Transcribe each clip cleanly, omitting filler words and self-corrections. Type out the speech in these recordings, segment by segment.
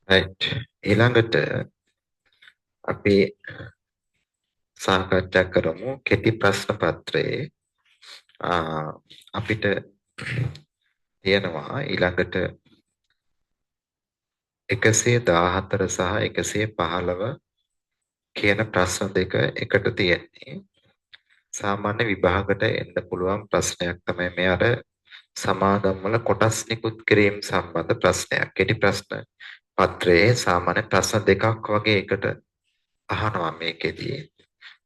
right. ඊළඟට අපි සාකච්ඡා කරමු කෙටි ප්‍රශ්න පත්‍රයේ අපිට තියෙනවා ඊළඟට 114 සහ 115 කියන ප්‍රශ්න දෙක එකට තියෙන්නේ. සාමාන්‍ය විභාගයට එන්න පුළුවන් ප්‍රශ්නයක් තමයි මේ අර සමාගම් වල කොටස් නිකුත් කිරීම සම්බන්ධ ප්‍රශ්නයක්. කෙටි ප්‍රශ්න පත්‍රයේ සාමාන්‍ය ප්‍රශ්න දෙකක් වගේ එකට අහනවා මේකෙදී.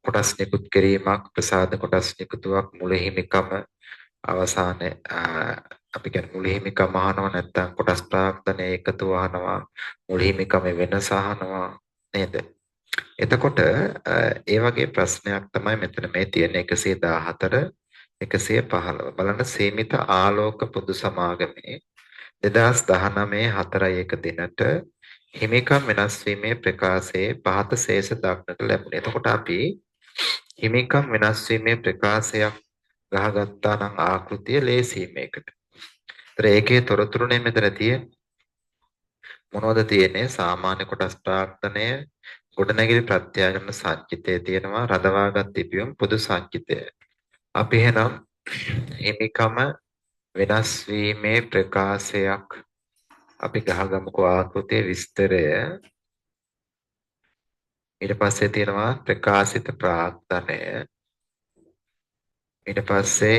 කොටස් නිකුත් කිරීමක්, ප්‍රසාද කොටස් නිකුතුවක්, මුල හිමිකම අවසානයේ අපි කියන්නේ මුල හිමිකම අහනවා නැත්නම් කොටස් ප්‍රාර්ථනය එකතු අහනවා, මුල හිමිකම වෙනස අහනවා නේද? එතකොට ඒ වගේ ප්‍රශ්නයක් තමයි මෙතන මේ තියෙන 114 115 බලන්න සීමිත ආලෝක පොදු සමාගමේ 2019 4/1 දිනට හිමිකම් වෙනස් වීමේ ප්‍රකාශයේ පහත ශේෂ දක්නට ලැබුණේ. එතකොට අපි හිමිකම් වෙනස් වීමේ ප්‍රකාශයක් ගහගත්තා නම් ආකෘතිය ලේසි මේකට. ඒතර ඒකේ තොරතුරුනේ මෙතන තියෙන්නේ. මොනවද තියෙන්නේ? සාමාන්‍ය කොටස් ප්‍රාර්ථනය, ගොඩනැගිලි ප්‍රත්‍යාගමන සංචිතය තියෙනවා, රඳවාගත් තිබියුම් පොදු සංචිතය. අපි එහෙනම් හිමිකම වෙනස් වීමේ ප්‍රකාශයක් අපි ගහගමුකෝ ආකෘතියේ විස්තරය. ඊට පස්සේ තියෙනවා ප්‍රකාශිත ප්‍රාර්ථනය. ඊට පස්සේ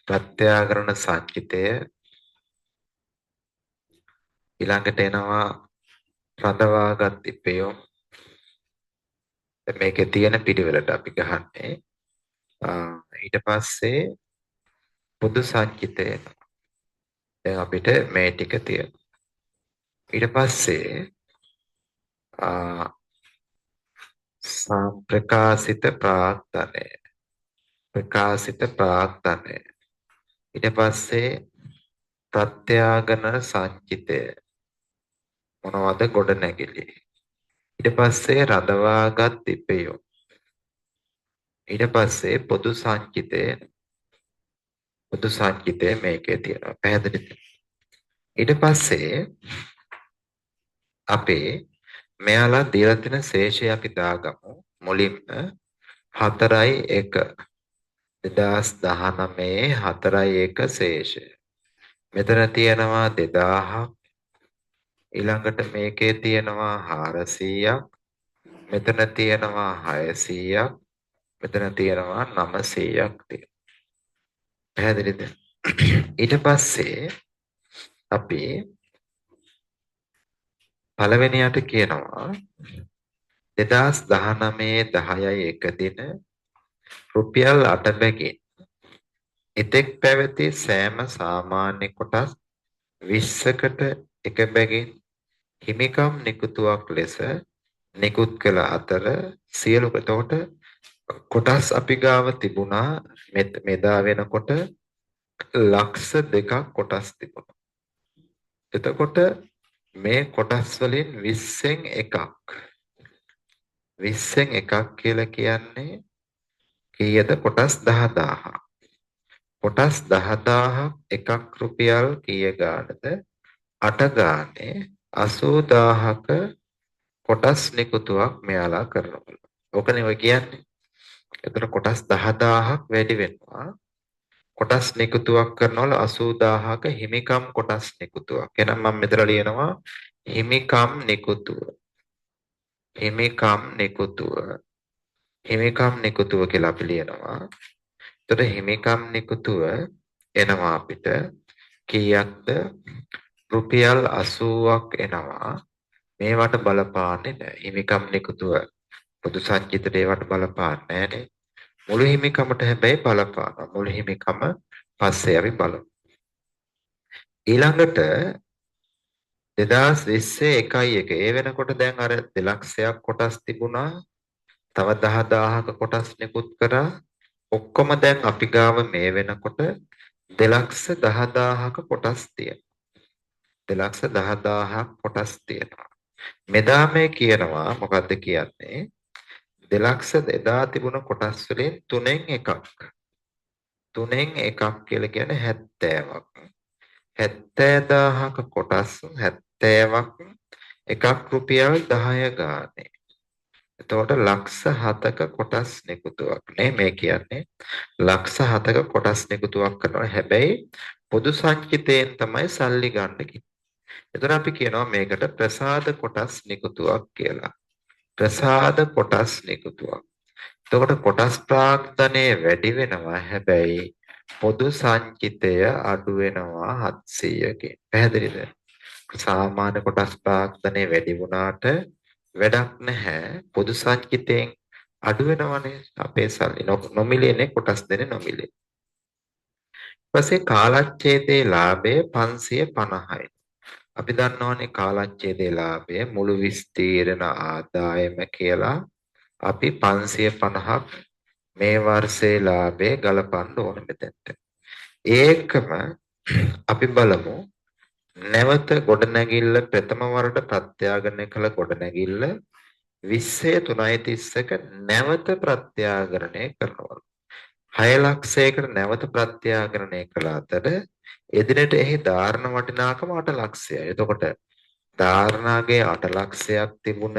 ප්‍රත්‍යාගමන සංචිතය. ඊළඟට එනවා රඳවාගත් තිබියුම්. මේකේ තියෙන පිළිවෙලට අපි ගහන්නේ. ඊට පස්සේ පොදු සංචිතය. දැන් අපිට මේ ටික තියෙනවා. ඊට පස්සේ ප්‍රකාශිත ප්‍රාර්ථනය. ප්‍රකාශිත ප්‍රාර්ථනය. ඊට පස්සේ ප්‍රත්‍යාගන සංචිතය. මොනවද ගොඩනැගිලි. ඊට පස්සේ රඳවාගත් තිබියුම්. ඊට පස්සේ පොදු සංචිතය. පොදු සංචිතය මේකේ තියෙනවා. පැහැදිලිද? ඊට පස්සේ අපේ මෙයාලා දීලා තියෙන ශේෂය අපි දාගමු. මුලින්ම 4/1 2019 4/1 ශේෂය. මෙතන තියෙනවා 2000ක්. ඊළඟට මේකේ තියෙනවා 400ක්. මෙතන තියෙනවා 600ක්. මෙතන තියෙනවා 900ක් තියෙනවා. පැහැදිලිද? ඊට පස්සේ අපි පළවෙනියට කියනවා 2019 10/1 දින රුපියල් 8 බැගින් එතෙක් පැවති සෑම සාමාන්‍ය කොටස් 20කට එක බැගින් හිමිකම් නිකුතුවක් ලෙස නිකුත් කළ අතර සියලු එතකොට කොටස් අපි ගාව තිබුණා මෙදා වෙනකොට ලක්ෂ 2ක් කොටස් තිබුණා. එතකොට මේ කොටස් වලින් 20න් එකක් 20න් එකක් කියලා කියන්නේ කීයද? කොටස් 10000ක්. කොටස් 10000ක් එකක් රුපියල් කීය ගානද? 8 ගානේ 80000ක කොටස් නිකුතුවක් මෙයාලා කරනවා. ඕකනේ ඔය කියන්නේ. එතන කොටස් 10000ක් වැඩි වෙනවා. කොටස් නිකුතුවක් කරනවල 80000ක හිමිකම් කොටස් නිකුතුවක්. එහෙනම් මම මෙතන ලියනවා හිමිකම් නිකුතුව. හිමිකම් නිකුතුව. හිමිකම් නිකුතුව කියලා අපි ලියනවා. එතකොට හිමිකම් නිකුතුව එනවා අපිට කීයක්ද? රුපියල් 80ක් එනවා. මේවට බලපාන්නේ නැහැ. හිමිකම් නිකුතුව පොදු සංචිතයට ඒවට බලපාන්නේ නැහැනේ. මුළු හිමිකමට හැබැයි බලපානවා. මුළු හිමිකම පස්සේ අපි බලමු. ඊළඟට 2020 1/1 ඒ වෙනකොට දැන් අර 2 ලක්ෂයක් කොටස් තිබුණා. තව 10000ක කොටස් නිකුත් කරා. ඔක්කොම දැන් අපි ගාව මේ වෙනකොට 2,10,000ක කොටස් තියෙනවා. 2,10,000ක් කොටස් තියෙනවා. මෙදා මේ කියනවා මොකද්ද කියන්නේ? 2,00,000 එදා තිබුණ කොටස් වලින් 3න් එකක්. 3න් එකක් කියලා කියන්නේ 70ක්. 70,000ක කොටස් තෑවක් එකක් රුපියල් 10 ගානේ. එතකොට ලක්ෂ 7ක කොටස් නිකුතුවක් නේ මේ කියන්නේ. ලක්ෂ 7ක කොටස් නිකුතුවක් කරනවා. හැබැයි පොදු සංචිතයෙන් තමයි සල්ලි ගන්න කිව්වේ. එතකොට අපි කියනවා මේකට ප්‍රසාද කොටස් නිකුතුවක් කියලා. ප්‍රසාද කොටස් නිකුතුවක්. එතකොට කොටස් ප්‍රාග්ධනය වැඩි වෙනවා. හැබැයි පොදු සංචිතය අඩු වෙනවා 700කින්. පැහැදිලිද? සාමාන්‍ය කොටස් ප්‍රාග්ධනය වැඩි වුණාට වැඩක් නැහැ. පොදු සංචිතයෙන් අඩු වෙනවනේ අපේ සල්ලි. නොමිලේනේ කොටස් දෙන්නේ නොමිලේ. ඊපස්සේ කාලච්ඡේදයේ ලාභය 550යි. අපි දන්නවනේ කාලච්ඡේදයේ ලාභය මුළු විස්තීර්ණ ආදායම කියලා අපි 550ක් මේ වර්ෂයේ ලාභය ගලපන්න ඕන මෙතෙන්ට. ඒකම අපි බලමු නැවත ගොඩනැගිල්ල ප්‍රථම වරට ප්‍රත්‍යාගනය කළ ගොඩනැගිල්ල 20/3.1ක නැවත ප්‍රත්‍යාගරණය කරනවා. 6 ලක්ෂයකට නැවත ප්‍රත්‍යාගරණය කළ අතර එදිනට එහි ධාරණ වටිනාකම 8 ලක්ෂයයි. එතකොට ධාරණාගේ 8 ලක්ෂයක් තිබුණ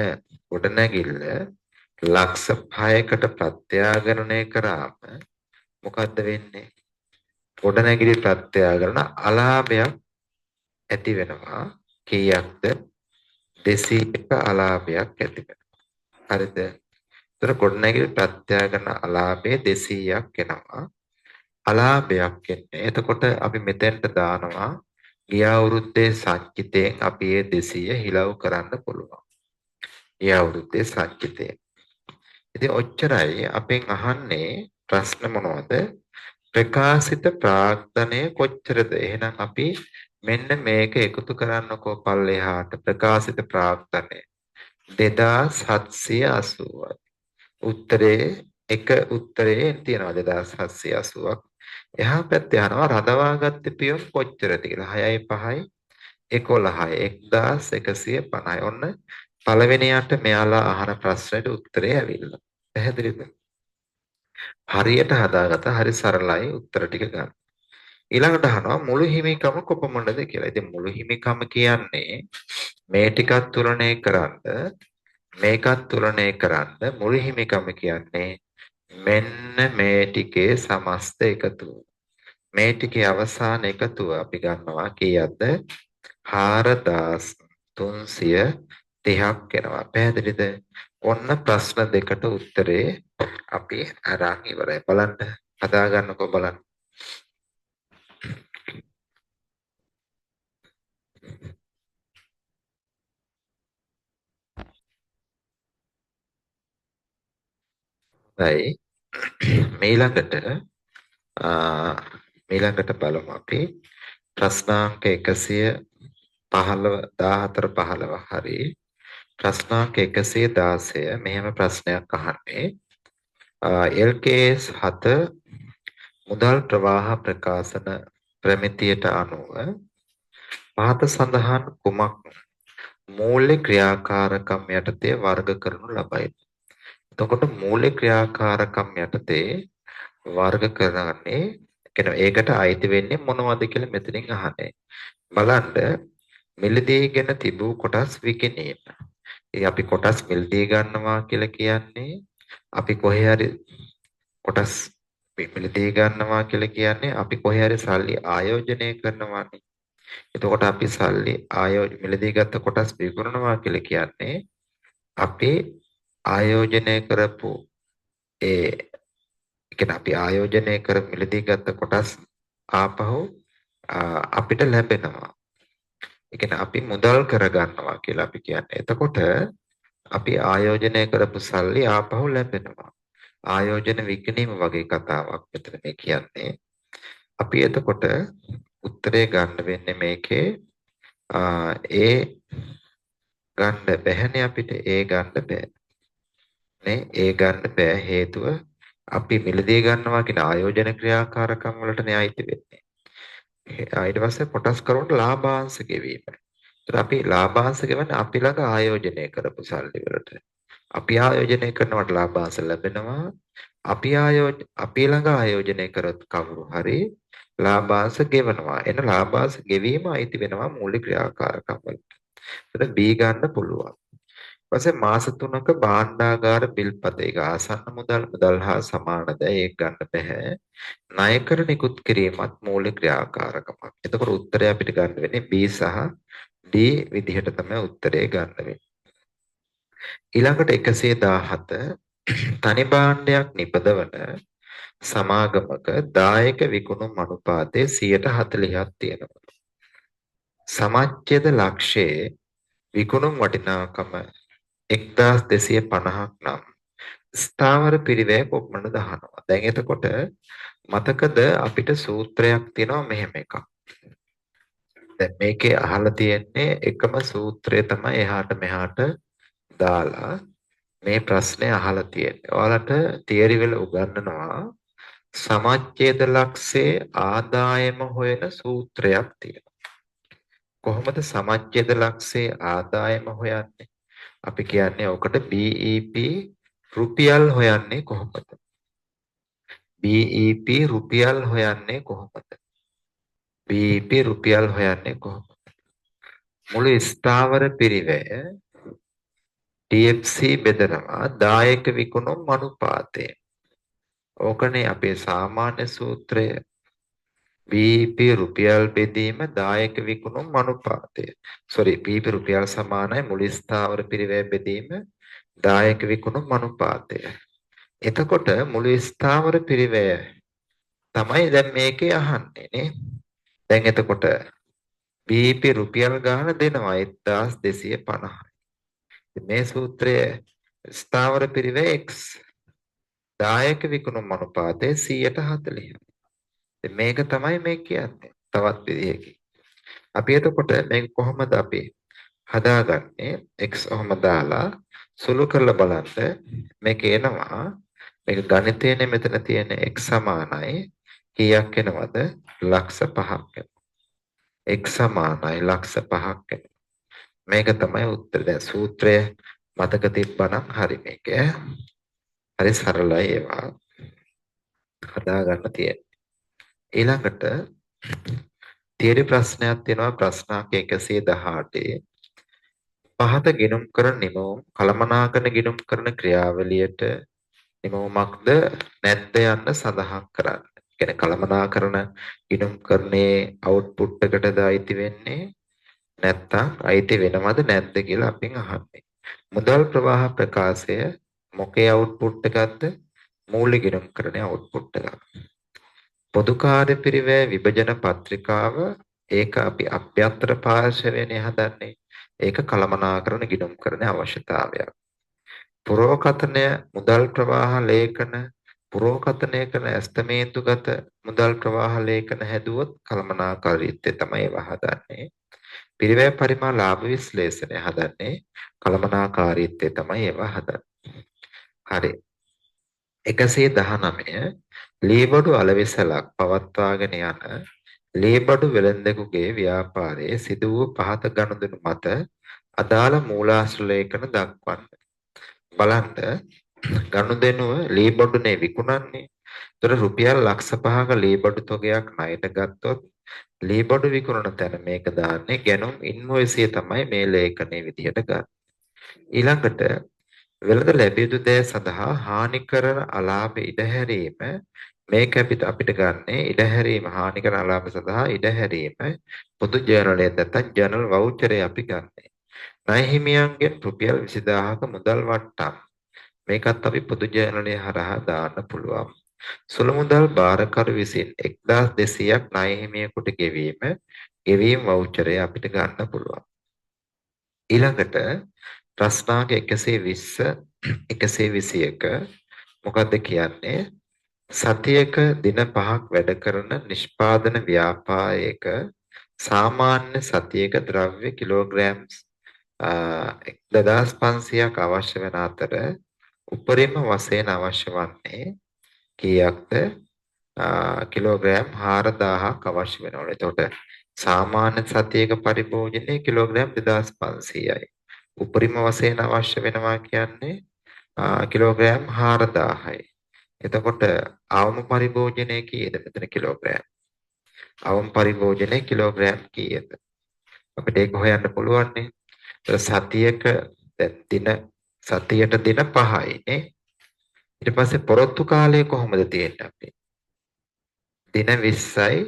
ගොඩනැගිල්ල ලක්ෂ 5කට ප්‍රත්‍යාගරණය කරාම මොකද්ද වෙන්නේ? ගොඩනැගිලි ප්‍රත්‍යාගරණ අලාභයක් ඇති වෙනවා. කීයක්ද? 200ක අලාභයක් ඇති වෙනවා. හරිද? ඒතර ගොඩනැගිලි ප්‍රත්‍යාගරණ අලාභය 200ක් එනවා. අලාභයක් එන්නේ. එතකොට අපි මෙතෙන්ට දානවා ගිය අවුරුද්දේ සංචිතයෙන් අපි ඒ 200 හිලව් කරන්න පුළුවන්. ගිය අවුරුද්දේ සංචිතයෙන්. ඉතින් ඔච්චරයි අපෙන් අහන්නේ ප්‍රශ්න මොනවද? ප්‍රකාශිත ප්‍රාග්ධනය කොච්චරද? එහෙනම් අපි මෙන්න මේක එකතු කරන්නකෝ පල්ලෙහාට ප්‍රකාශිත ප්‍රාග්ධනය 2780යි. උත්තරේ එක උත්තරේ තියෙනවා 2780ක්. එහා පැත්තේ අහනවා රඳවාගත් පියවර කොච්චරද කියලා. 6යි 5යි 11යි 1150යි. ඔන්න පළවෙනියට මෙයාලා අහන ප්‍රශ්නෙට උත්තරේ ඇවිල්ලා. පැහැදිලිද? හරියට හදාගත්ත හරි සරලයි උත්තර ටික ගන්න. ඊළඟට අහනවා මුළු හිමිකම කොපමණද කියලා. ඉතින් මුළු හිමිකම කියන්නේ මේ ටිකත් තුලනය කරන්න මේකත් තුලනය කරන්න මුළු හිමිකම කියන්නේ මෙන්න මේ ටිකේ සමස්ත එකතුව. මේ ටිකේ අවසාන එකතුව අපි ගන්නවා කීයක්ද? 4330ක් එනවා. පැහැදිලිද? ඔන්න ප්‍රශ්න දෙකට උත්තරේ අපි අරන් ඉවරයි. බලන්න හදා ගන්නකො බලන්න. හයි ඊළඟට බලමු අපි ප්‍රශ්නාංක 115 හරි ප්‍රශ්නාංක 116 මෙහෙම ප්‍රශ්නයක් අහන්නේ LKS 7 මුදල් ප්‍රවාහ ප්‍රකාශන ප්‍රමිතියට අනුව පහත සඳහන් කුමක් මූල්‍ය ක්‍රියාකාරකම් යටතේ වර්ග කරනු ලබයි. එතකොට මූල්‍ය ක්‍රියාකාරකම් යටතේ වර්ග කරන්නේ කියන්නේ ඒකට අයිති වෙන්නේ මොනවද කියලා මෙතනින් අහන්නේ. බලන්න මිලදීගෙන තිබූ කොටස් විකිණීම. අපි කොටස් මිලදී ගන්නවා කියලා කියන්නේ අපි කොහේ හරි කොටස් මිලදී ගන්නවා කියලා කියන්නේ අපි කොහේ හරි සල්ලි ආයෝජනය කරනවානේ. එතකොට අපි සල්ලි මිලදී ගත්ත කොටස් විකුණනවා කියලා කියන්නේ අපි ආයෝජනය කරපු ඒ කියන්නේ අපි ආයෝජනය කර මිලදී ගත්ත කොටස් ආපහු අපිට ලැබෙනවා. ඒ කියන්නේ අපි මුදල් කරගන්නවා කියලා අපි කියන්නේ. එතකොට අපි ආයෝජනය කරපු සල්ලි ආපහු ලැබෙනවා. ආයෝජන විකිණීම වගේ කතාවක් මෙතන මේ කියන්නේ. අපි එතකොට උත්තරේ ගන්න වෙන්නේ මේකේ ඒ ගන්න බැහැනේ අපිට ඒ ගන්න බෑ. නේ ඒ ගන්න බෑ හේතුව අපි මිලදී ගන්නවා කියන ආයෝජන ක්‍රියාකාරකම් වලටනේ අයිති වෙන්නේ. ඊට පස්සේ කොටස් කරුන්ට ලාභාංශ ගෙවීම. ඒත් අපි ලාභාංශ ගෙවන්නේ අපි ළඟ ආයෝජනය කරපු සල්ලි වලට. අපි ආයෝජනය කරනවට ලාභාංශ ලැබෙනවා. අපි ළඟ ආයෝජනය කරත් කවුරු හරි ලාභාංශ ගෙවනවා. එන ලාභාංශ ගෙවීම අයිති වෙනවා මූලික ක්‍රියාකාරකම් වලට. එතන B ගන්න පුළුවන්. ඊපස්සේ මාස 3ක භාණ්ඩාගාර බිල්පත එක ආසන්න මුදල් හා සමානද ඒක ගන්න බෑ. ණය කර නිකුත් කිරීමත් මූලික ක්‍රියාකාරකමක්. එතකොට උත්තරය අපිට ගන්න වෙන්නේ B සහ D විදිහට තමයි උත්තරේ ගන්න වෙන්නේ. ඊළඟට 117 තනි භාණ්ඩයක් නිපදවන සමාගමක දායක විකුණුම් අනුපාතය 40%ක් තියෙනවා. සමච්ඡේද ලක්ෂයේ විකුණුම් වටිනාකම 1250ක් නම් ස්ථාවර පිරිවැය කොපමණද අහනවා. දැන් එතකොට මතකද අපිට සූත්‍රයක් තියෙනවා මෙහෙම එකක්. දැන් මේකේ අහලා තියෙන්නේ එකම සූත්‍රය තමයි එහාට මෙහාට දාලා මේ ප්‍රශ්නේ අහලා තියෙන්නේ. ඔයාලට තියරි වල උගන්වනවා සමච්ඡේද ලක්ෂයේ ආදායම හොයන සූත්‍රයක් තියෙනවා. කොහොමද සමච්ඡේද ලක්ෂයේ ආදායම හොයන්නේ? අපි කියන්නේ ඔකට BEP රුපියල් හොයන්නේ කොහොමද? BEP රුපියල් හොයන්නේ කොහොමද? BEP රුපියල් හොයන්නේ කොහොමද? මුළු ස්ථාවර පිරිවැය TFC බෙදනවා දායක විකුණුම් අනුපාතය. ඕකනේ අපේ සාමාන්‍ය සූත්‍රය. BEP රුපියල් බෙදීම දායක විකුණුම් අනුපාතය. BEP රුපියල් සමානයි මුළු ස්ථාවර පිරිවැය බෙදීම දායක විකුණුම් අනුපාතය. එතකොට මුළු ස්ථාවර පිරිවැය තමයි දැන් මේකේ අහන්නේ නේ. දැන් එතකොට BEP රුපියල් ගාන දෙනවා 1250. මේ සූත්‍රයේ ස්ථාවර පිරිවැය X දායක විකුණුම් අනුපාතය 140. මේක තමයි මේ කියන්නේ. තවත් විදිහකින්. අපි එතකොට මේක කොහොමද අපි හදාගන්නේ? X ඔහම දාලා සුළු කරලා බලන්න මේක එනවා. මේක ගණිතයනේ මෙතන තියෙන x සමානයි කීයක් එනවද? ලක්ෂ 5ක් එනවා. x සමානයි ලක්ෂ 5ක් එනවා. මේක තමයි උත්තරය. දැන් සූත්‍රය මතක තිබ්බනම් හරි මේක. හරි සරලයි ඒවා හදාගන්න තියෙන්නේ. ඊළඟට තියරි ප්‍රශ්නයක් තියෙනවා ප්‍රශ්නාංක 118. පහත ගිණුම් කරන නිමවුම් කළමනාකරන ගිණුම් කරන ක්‍රියාවලියට නිමවුමක්ද නැද්ද යන්න සඳහන් කරන්න. කියන්නේ කළමනාකරන ගිණුම් කරන්නේ අවුට්පුට් එකටද අයිති වෙන්නේ නැත්නම් අයිති වෙනවද නැද්ද කියලා අපෙන් අහන්නේ. මුදල් ප්‍රවාහ ප්‍රකාශය මොකේ අවුට්පුට් එකක්ද? මූල්‍ය ගිණුම් කරන්නේ අවුට්පුට් එකක්. පොදු කාර්ය පිරිවැය විභජන පත්‍රිකාව ඒක අපි අභ්‍යන්තර පාර්ශවයනේ හදන්නේ. ඒක කළමනාකරන ගිණුම් කරන අවශ්‍යතාවයක්. පුරෝකථනය මුදල් ප්‍රවාහ ලේඛන පුරෝකථනය කරන ඇස්තමේන්තුගත මුදල් ප්‍රවාහ ලේඛන හැදුවොත් කළමනාකාරීත්වය තමයි ඒවා හදන්නේ. පිරිවැය පරිමාණ ලාභ විශ්ලේෂණය හදන්නේ කළමනාකාරීත්වය තමයි ඒවා හදන්නේ. හරි. 119 ලීබඩු අලෙවිසලක් පවත්වාගෙන යන ලීබඩු වෙළෙන්දෙකුගේ ව්‍යාපාරයේ සිදු වූ පහත ගනුදෙනු මත අදාළ මූලාශ්‍ර ලේඛන දක්වන්න. බලන්න ගනුදෙනුව ලීබඩුනේ විකුණන්නේ. ඒතර රුපියල් ලක්ෂ 5ක ලීබඩු තොගයක් ණයට ගත්තොත් ලීබඩු විකුණන තැන මේක දාන්නේ ගැනුම් ඉන්වොයිස් එක තමයි මේ ලේඛනයේ විදිහට ගන්න. ඊළඟට වෙළඳ ලැබිය යුතු දෑ සඳහා හානි කරන අලාභ ඉඩහැරීම මේක අපිට ගන්නේ ඉඩහැරීම හානි කරන අලාභ සඳහා ඉඩහැරීම පොදු ජර්නලයෙන් නැත්නම් ජර්නල් වවුචරේ අපි ගන්නෙ. ණය හිමියන්ගෙන් රුපියල් 20000ක මුදල් වට්ටම් මේකත් අපි පොදු ජර්නලය හරහා දාන්න පුළුවන්. සුළු මුදල් බාරකරු විසින් 1200ක් ණය හිමියෙකුට ගෙවීම වවුචරය අපිට ගන්න පුළුවන්. ඊළඟට ප්‍රශ්නාංක 120 121 මොකක්ද කියන්නේ? සතියක දින 5ක් වැඩ කරන නිෂ්පාදන ව්‍යාපාරයක සාමාන්‍ය සතියක ද්‍රව්‍ය කිලෝග්‍රෑම් 1500ක් අවශ්‍ය වන අතර උපරිම වශයෙන් අවශ්‍ය වන්නේ කීයක්ද? කිලෝග්‍රෑම් 4000ක් අවශ්‍ය වෙනවා. එතකොට සාමාන්‍ය සතියක පරිභෝජනයේ කිලෝග්‍රෑම් 2500යි. උපරිම වශයෙන් අවශ්‍ය වෙනවා කියන්නේ කිලෝග්‍රෑම් 4000යි. එතකොට අවම පරිභෝජනයේ කීයද මෙතන කිලෝග්‍රෑම්? අවම පරිභෝජනයේ කිලෝග්‍රෑම් කීයද? අපිට ඒක හොයන්න පුළුවන් නේ. සතියක දැන් සතියට දින 5යි නේ. ඊට පස්සේ පොරොත්තු කාලය කොහොමද තියෙන්නේ අපි? දින 20යි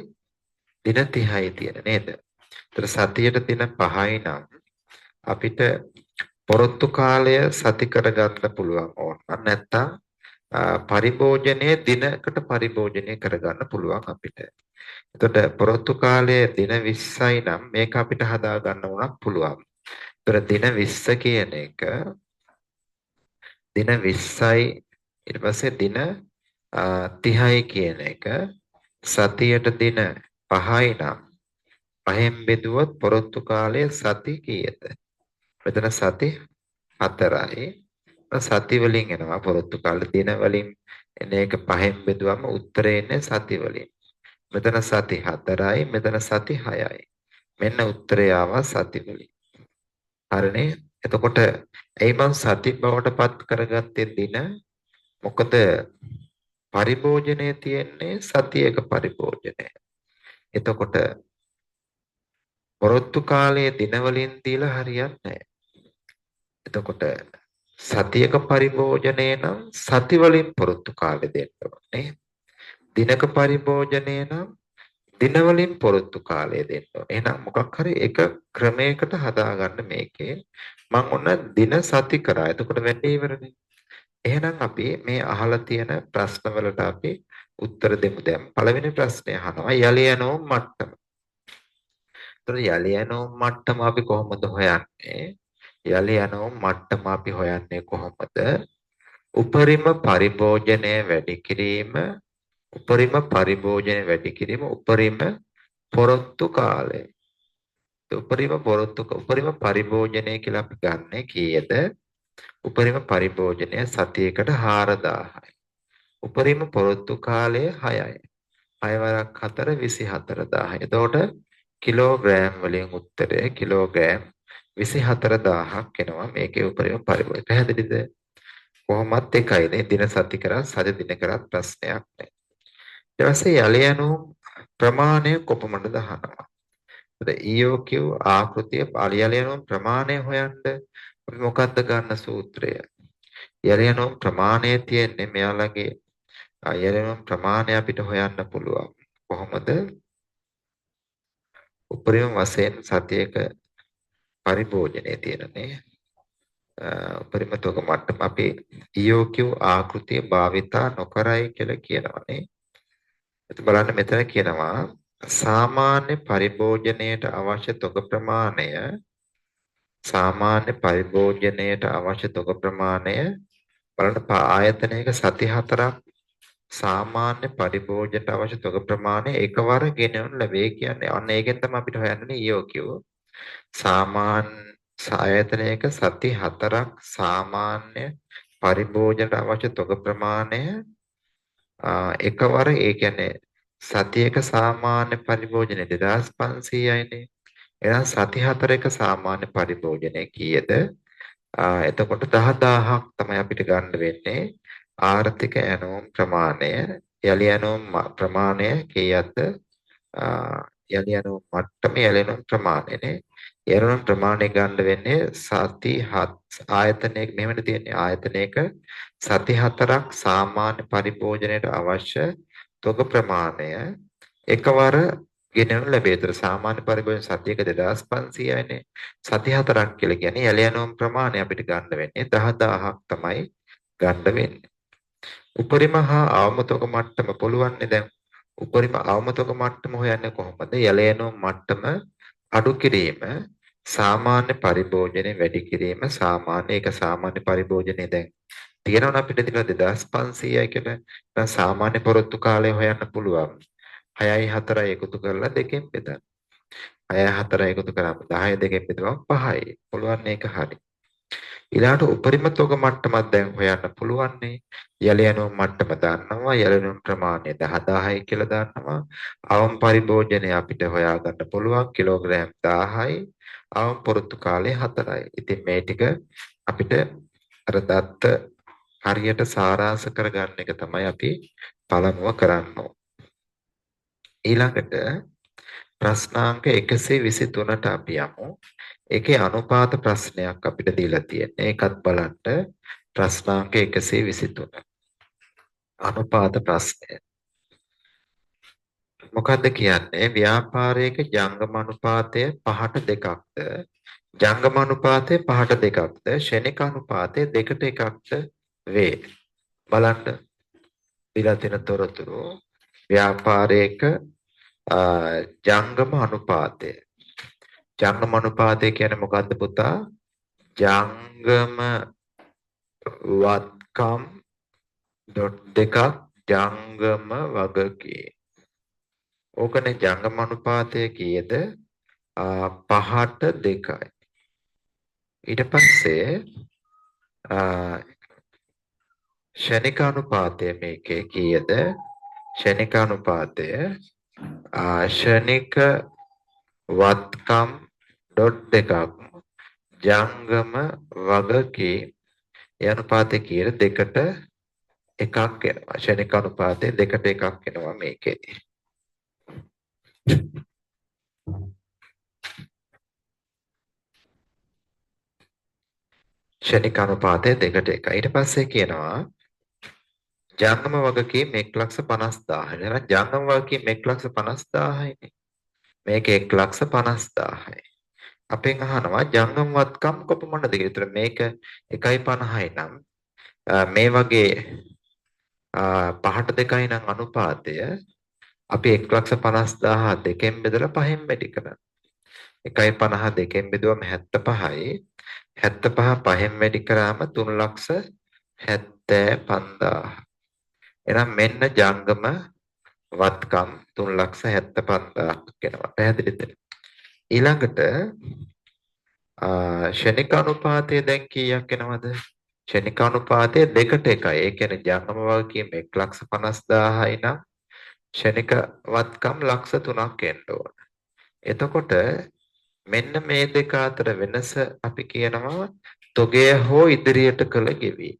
දින 30යි තියෙන නේද? ඒතර සතියට දින 5යි නම් අපිට පොරොත්තු කාලය සති කරගන්න පුළුවන් ඕන. නැත්නම් පරිභෝජනයේ දිනකට පරිභෝජනය කරගන්න පුළුවන් අපිට. එතකොට පොරොත්තු කාලය දින 20යි නම් මේක අපිට හදා ගන්න උනත් පුළුවන්. ඒතර දින 20 කියන එක දින 20යි ඊට පස්සේ දින 30යි කියන එක සතියට දින 5යි නම් පහෙන් බෙදුවොත් පොරොත්තු කාලය සති කීයද? මෙතන සති 4යි. සති වලින් එනවා පොරොත්තු කාල දින වලින් එන එක පහෙන් බෙදුවම උත්තරේ එන්නේ සති වලින්. මෙතන සති 4යි මෙතන සති 6යි. මෙන්න උත්තරය ආවා සති වලින්. හරිනේ? එතකොට එයි මං සති බවට පත් කරගත්තේ දින මොකද පරිභෝජනයේ තියෙන්නේ සතියක පරිභෝජනය. එතකොට පොරොත්තු කාලයේ දින වලින් දීලා හරියන්නේ නැහැ. එතකොට සතියක පරිභෝජනය නම් සති වලින් පොරොත්තු කාලෙ දෙන්න ඕනේ. දිනක පරිභෝජනය නම් දින වලින් පොරොත්තු කාලය දෙන්න ඕනේ. එහෙනම් මොකක් හරි එක ක්‍රමයකට හදාගන්න මේකේ. මම ඔන්න දින සති කරා. එතකොට වැඩේ ඉවරනේ. එහෙනම් අපි මේ අහලා තියෙන ප්‍රශ්න වලට අපි උත්තර දෙමු දැන්. පළවෙනි ප්‍රශ්නේ අහනවා යලි යනෝ මට්ටම. එතකොට යලි යනෝ මට්ටම අපි කොහොමද හොයන්නේ? යලි යනෝ මට්ටම අපි හොයන්නේ කොහොමද? උපරිම පරිභෝජනය වැඩි කිරීම උපරිම පොරොත්තු කාලය. උපරිම පරිභෝජනය කියලා අපි ගන්න කීයද? උපරිම පරිභෝජනය සතියකට 4000යි. උපරිම පොරොත්තු කාලය 6යි. 6 වරක් 4 24000. එතකොට කිලෝග්‍රෑම් වලින් උත්තරය කිලෝග්‍රෑම් 24000ක් එනවා මේකේ උපරිම පරිභෝජනය. පැහැදිලිද? කොහොමත් එකයිනේ දින සති කරා සති දින කරා ප්‍රශ්නයක් නැහැ. ඊට පස්සේ යලි යනු ප්‍රමාණය කොපමණද අහනවා. EOQ ආකෘතිය යලි යනු ප්‍රමාණය හොයන්න අපි මොකද්ද ගන්න සූත්‍රය? යලි යනු ප්‍රමාණය තියෙන්නේ මෙයාලගේ යලි යනු ප්‍රමාණය අපිට හොයන්න පුළුවන්. කොහොමද? උපරිම වශයෙන් සතියක පරිභෝජනයේ තියෙනනේ. උපරිම තොග මට්ටම අපි EOQ ආකෘතිය භාවිතා නොකරයි කියලා කියනවානේ. එතකොට බලන්න මෙතන කියනවා සාමාන්‍ය පරිභෝජනයට අවශ්‍ය තොග ප්‍රමාණය බලන්න ආයතනයක සති 4ක් සාමාන්‍ය පරිභෝජනයට අවශ්‍ය තොග ප්‍රමාණය එකවර ගෙනවනු ලැබේ කියන්නේ අන්න ඒකෙන් තමයි අපිට හොයන්නේ EOQ සාමාන්‍ය ආයතනයක සති 4ක් සාමාන්‍ය පරිභෝජනයට අවශ්‍ය තොග ප්‍රමාණය එකවර ඒ කියන්නේ සතියක සාමාන්‍ය පරිභෝජනය 2500යිනේ. එහෙනම් සති 4ක සාමාන්‍ය පරිභෝජනය කීයද? එතකොට 10000ක් තමයි අපිට ගන්න වෙන්නේ. ආර්ථික ඇනෝම් ප්‍රමාණය යලි ඇනෝම් ප්‍රමාණය කීයක්ද? යලි ඇනෝම් මට්ටම යලි ඇනෝම් ප්‍රමාණයනේ. යලි ඇනෝම් ප්‍රමාණය ගන්න වෙන්නේ සති 7 ආයතනයක මෙහෙමද තියෙන්නේ ආයතනයක සති 4ක් සාමාන්‍ය පරිභෝජනයට අවශ්‍ය තොග ප්‍රමාණය එකවර ගෙනවනු ලැබේ. ඒතර සාමාන්‍ය පරිභෝජන සතියක 2500යිනේ. සති 4ක් කියලා කියන්නේ යලි යනෝම් ප්‍රමාණය අපිට ගන්න වෙන්නේ 10000ක් තමයි ගන්න වෙන්නේ. උපරිම හා අවම තොග මට්ටම පුළුවන්නේ දැන් උපරිම අවම තොග මට්ටම හොයන්නේ කොහොමද? යලි යනෝම් මට්ටම අඩු කිරීම සාමාන්‍ය පරිභෝජනය වැඩි කිරීම ඒක සාමාන්‍ය පරිභෝජනය දැන් තියෙනවනේ අපිට දින 2500යි කියලා. දැන් සාමාන්‍ය පොරොත්තු කාලය හොයන්න පුළුවන්. 6යි 4යි එකතු කරලා දෙකෙන් බෙදන්න. 6යි 4යි එකතු කරාම 10 දෙකෙන් බෙදුවම 5යි. පුළුවන් මේක හරි. ඊළාට උපරිම තොග මට්ටමක් දැන් හොයන්න පුළුවන්නේ. යලි යනු මට්ටම දන්නවා. යලි යනු ප්‍රමාණය 10000යි කියලා දන්නවා. අවම පරිභෝජනය අපිට හොයාගන්න පුළුවන් කිලෝග්‍රෑම් 1000යි. අවම පොරොත්තු කාලය 4යි. ඉතින් මේ ටික අපිට අර දත්ත හරියට සාරාංශ කරගන්න එක තමයි අපි පළමුව කරන්න ඕන. ඊළඟට ප්‍රශ්නාංක 123ට අපි යමු. ඒකේ අනුපාත ප්‍රශ්නයක් අපිට දීලා තියෙන්නේ. ඒකත් බලන්න ප්‍රශ්නාංක 123. අනුපාත ප්‍රශ්නය. මොකද්ද කියන්නේ? ව්‍යාපාරයක ජංගම අනුපාතය 5ට 2ක්ද ජංගම අනුපාතය 5ට 2ක්ද ශ්‍රේණික අනුපාතය 2ට 1ක්ද වේ. බලන්න දීලා තියෙන තොරතුරු ව්‍යාපාරයක ජංගම අනුපාතය. ජංගම අනුපාතය කියන්නේ මොකද්ද පුතා? ජංගම වත්කම් ඩොට් දෙකක් ජංගම වගකී. ඕකනේ ජංගම අනුපාතය කීයද? 5ට 2යි. ඊට පස්සේ ශනික අනුපාතය මේකේ කීයද? ශනික අනුපාතය ශනික වත්කම් ඩොට් දෙකක් ජංගම වගකී. ඒ අනුපාතය කීයද? 2ට 1ක් එනවා. ශනික අනුපාතය 2ට 1ක් එනවා මේකේ. ශනික අනුපාතය 2ට 1. ඊට පස්සේ කියනවා ජංගම වගකීම් 1,50,000. එහෙනම් ජංගම වගකීම් 1,50,000යිනේ. මේක 1,50,000යි. අපෙන් අහනවා ජංගම වත්කම් කොපමණද කියලා. ඒතර මේක 1.50යි නම් මේ වගේ 5ට 2යි නම් අනුපාතය අපි 1,50,000 දෙකෙන් බෙදලා 5න් වැඩි කරනවා. 1.50 දෙකෙන් බෙදුවම 75යි. 75 5න් වැඩි කරාම 3,75,000. එහෙනම් මෙන්න ජංගම වත්කම් 3,75,000 වෙනවා. පැහැදිලිද? ඊළඟට ශනික අනුපාතය දැන් කීයක් එනවද? ශනික අනුපාතය 2ට 1යි. ඒ කියන්නේ ජංගම වගකීම් 1,50,000යි නම් ශනික වත්කම් 3,00,000ක් එන්න ඕන. එතකොට මෙන්න මේ දෙක අතර වෙනස අපි කියනවා තොගය හෝ ඉදිරියට කළ ගෙවීම.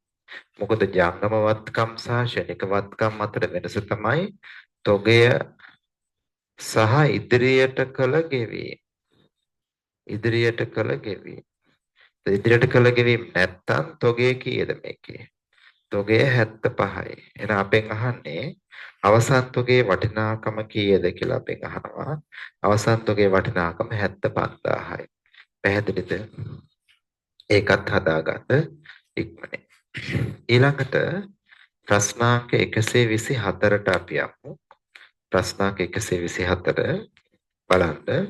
මොකද ජංගම වත්කම් සහ ශනික වත්කම් අතර වෙනස තමයි තොගය සහ ඉදිරියට කළ ගෙවීම. ඉදිරියට කළ ගෙවීම. ඉදිරියට කළ ගෙවීම නැත්තම් තොගය කීයද මේකේ? තොගය 75යි. එහෙනම් අපෙන් අහන්නේ අවසන් තොගයේ වටිනාකම කීයද කියලා අපෙන් අහනවා. අවසන් තොගයේ වටිනාකම 75,000යි. පැහැදිලිද? ඒකත් හදාගන්න ඉක්මනේ. ඊළඟට ප්‍රශ්නාංක 124ට අපි යමු. ප්‍රශ්නාංක 124 බලන්න.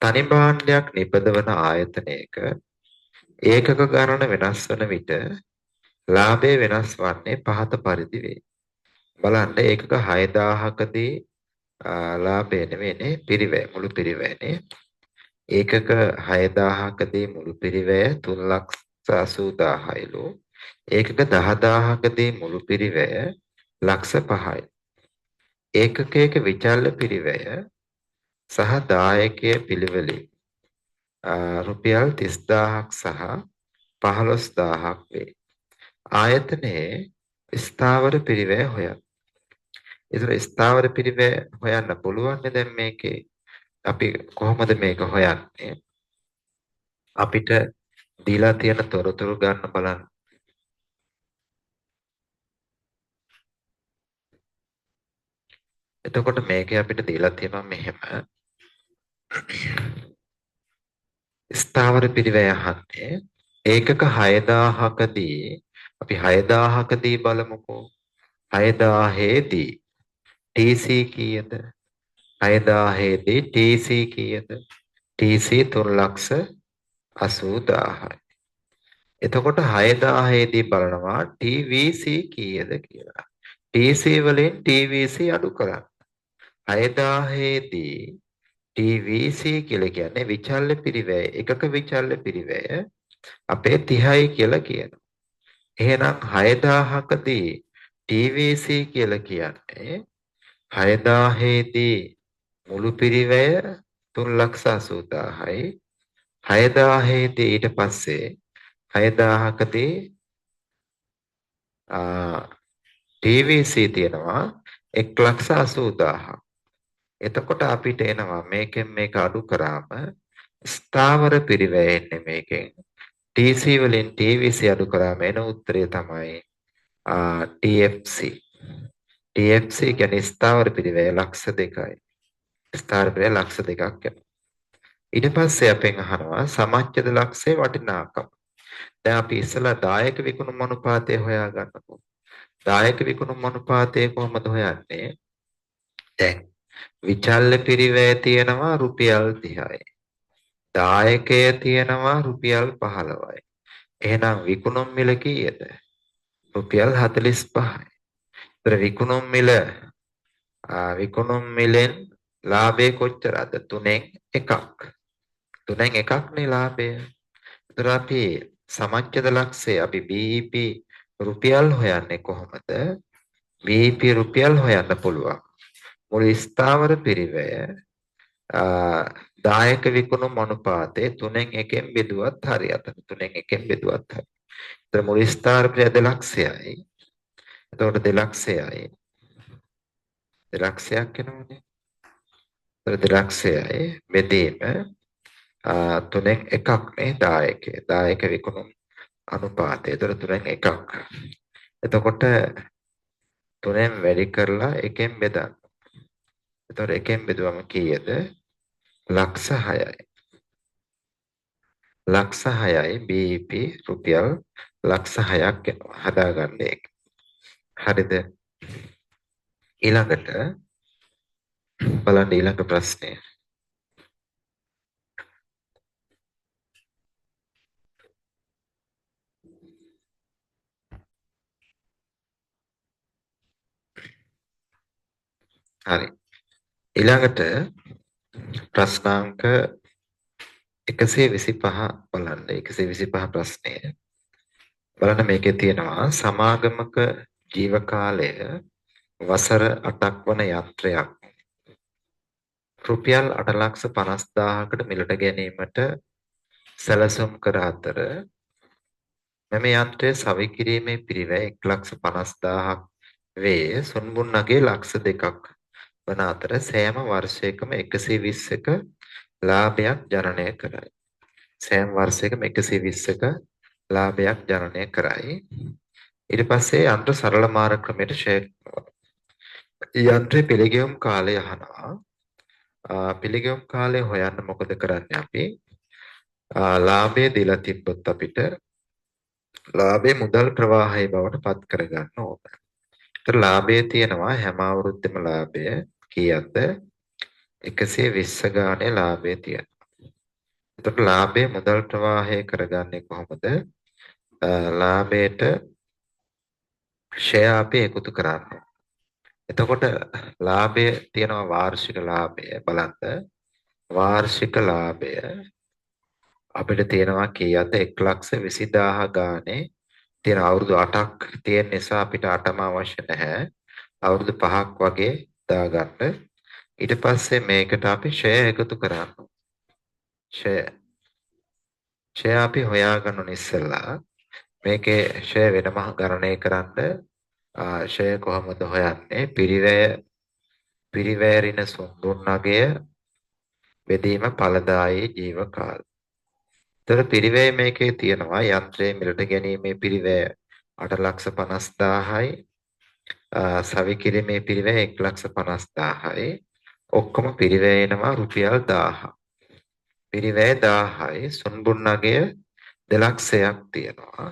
තනි භාණ්ඩයක් නිපදවන ආයතනයක ඒකක ගණන වෙනස් වන විට ලාභය වෙනස් වන්නේ පහත පරිදි වේ. බලන්න ඒකක 6000කදී ලාභය නෙවෙයිනේ පිරිවැය මුළු පිරිවැයනේ. ඒකක 6000කදී මුළු පිරිවැය 3,80,000යිලු. ඒකක 10000කදී මුළු පිරිවැය 5,00,000යි. ඒකකයක විචල්්‍ය පිරිවැය සහ දායකයේ පිළිවෙලින් රුපියල් 30,000ක් සහ 15,000ක් වේ. ආයතනයේ ස්ථාවර පිරිවැය හොයන්න. ඒතර ස්ථාවර පිරිවැය හොයන්න පුළුවන් දැන් මේකේ අපි කොහොමද මේක හොයන්නේ? අපිට දීලා තියෙන තොරතුරු ගන්න බලන්න. එතකොට මේකේ අපිට දීලා තියෙනවා මෙහෙම. ස්ථාවර පිරිවැය අහන්නේ ඒකක 6000කදී අපි 6000කදී බලමුකෝ. 6000දී TC කීයද? 6000දී TC කීයද? TC 3,80,000යි. එතකොට 6000දී බලනවා TVC කීයද කියලා. TC වලින් TVC අඩු කරන්න. 6000දී TVC කියලා කියන්නේ විචල්්‍ය පිරිවැය. එකක විචල්්‍ය පිරිවැය අපේ 30යි කියලා කියනවා. එහෙනම් 6000කදී TVC කියලා කියන්නේ 6000දී මුළු පිරිවැය 3,80,000යි. 6000දී ඊට පස්සේ 6000කදී TVC තියෙනවා 1,80,000. එතකොට අපිට එනවා මේකෙන් මේක අඩු කරාම ස්ථාවර පිරිවැයෙන්නේ මේකෙන්. TC වලින් TVC අඩු කරාම එන උත්තරය තමයි TFC. TFC කියන්නේ ස්ථාවර පිරිවැය ලක්ෂ 2යි. ස්ථාවර පිරිවැය ලක්ෂ 2ක් යනවා. ඊට පස්සේ අපෙන් අහනවා සමච්ඡද ලක්ෂයේ වටිනාකම. දැන් අපි ඉස්සලා දායක විකුණුම් අනුපාතය හොයාගන්නකො. දායක විකුණුම් අනුපාතය කොහොමද හොයන්නේ? දැන් විචල්්‍ය පිරිවැය තියෙනවා රුපියල් 30යි. දායකය තියෙනවා රුපියල් 15යි. එහෙනම් විකුණුම් මිල කීයද? රුපියල් 45යි. ඒතර විකුණුම් මිලෙන් ලාභය කොච්චරද? 3න් 1ක්. 3න් 1ක් නේ ලාභය. ඒතර අපි සමච්ඡද ලක්ෂය අපි BEP රුපියල් හොයන්නේ කොහොමද? BEP රුපියල් හොයන්න පුළුවන්. මුළු ස්ථාවර පිරිවැය දායක විකුණුම් අනුපාතය 3න් 1ෙන් බෙදුවත් හරි. අතන 3න් 1ෙන් බෙදුවත් හරි. ඒතර මුළු ස්ථාවර පිරිවැය 2 ලක්ෂයයි. එතකොට 2 ලක්ෂයක් එනවනේ. ඒතර 2 ලක්ෂයයි බෙදීම 3න් 1ක් නේ දායකය. දායක විකුණුම් අනුපාතය. ඒතර 3න් 1ක්. එතකොට 3න් වැඩි කරලා 1ෙන් බෙදන්න. එතකොට 1ෙන් බෙදුවම කීයද? ලක්ෂ 6යි. ලක්ෂ 6යි BEP රුපියල් ලක්ෂ 6ක් එනවා. හදාගන්න එක. හරිද? ඊළඟට බලන්න ඊළඟ ප්‍රශ්නය. හරි. ඊළඟට ප්‍රශ්නාංක 125 බලන්න. 125 ප්‍රශ්නය. බලන්න මේකේ තියෙනවා සමාගමක ජීව කාලය වසර 8ක් වන යන්ත්‍රයක් රුපියල් 8,50,000කට මිලට ගැනීමට සැලසුම් කර අතර මෙම යන්ත්‍රය සවි කිරීමේ පිරිවැය 1,50,000ක් වේ. සුන්බුන්නගේ ලක්ෂ 2ක් වන අතර සෑම වර්ෂයකම 120ක ලාභයක් ජනනය කරයි. සෑම වර්ෂයකම 120ක ලාභයක් ජනනය කරයි. ඊට පස්සේ යන්ත්‍ර සරල මාර්ග ක්‍රමයට ෂෙයා කරනවා. යන්ත්‍රයේ පිළිගෙවුම් කාලය අහනවා. පිළිගෙවුම් කාලය හොයන්න මොකද කරන්නේ අපි? ලාභය දීලා තිබ්බොත් අපිට ලාභයේ මුදල් ප්‍රවාහය බවට පත් කරගන්න ඕන. ඒතර ලාභය තියෙනවා හැම අවුරුද්දෙම ලාභය කීයක්ද? 120 ගානේ ලාභය තියෙනවා. ඒතර ලාභයේ මුදල් ප්‍රවාහය කරගන්නේ කොහොමද? ලාභයට ෂෙයා අපි එකතු කරන්නේ. එතකොට ලාභය තියෙනවා වාර්ෂික ලාභය බලන්න. වාර්ෂික ලාභය අපිට තියෙනවා කීයද? 1,20,000 ගානේ තියෙන අවුරුදු 8ක් තියෙන නිසා අපිට 8ම අවශ්‍ය නැහැ. අවුරුදු 5ක් වගේ දාගන්න. ඊට පස්සේ මේකට අපි ෂෙයා එකතු කරන්න. ෂෙයා අපි හොයාගන්න ඕනේ ඉස්සෙල්ලා. මේකේ ෂෙයා වෙනම ගණනය කරන්න ෂෙයා කොහොමද හොයන්නේ? පිරිවැරින සුන්දුන්නගය බෙදීම ඵලදායී ජීව කාලය. ඒතර පිරිවැය මේකේ තියෙනවා යන්ත්‍රයේ මිලට ගැනීමේ පිරිවැය 8,50,000යි සවි කිරීමේ පිරිවැය 1,50,000යි ඔක්කොම පිරිවැය එනවා රුපියල් 1000. පිරිවැය 1000යි සුන්බුන්නගය 2,00,000ක් තියෙනවා.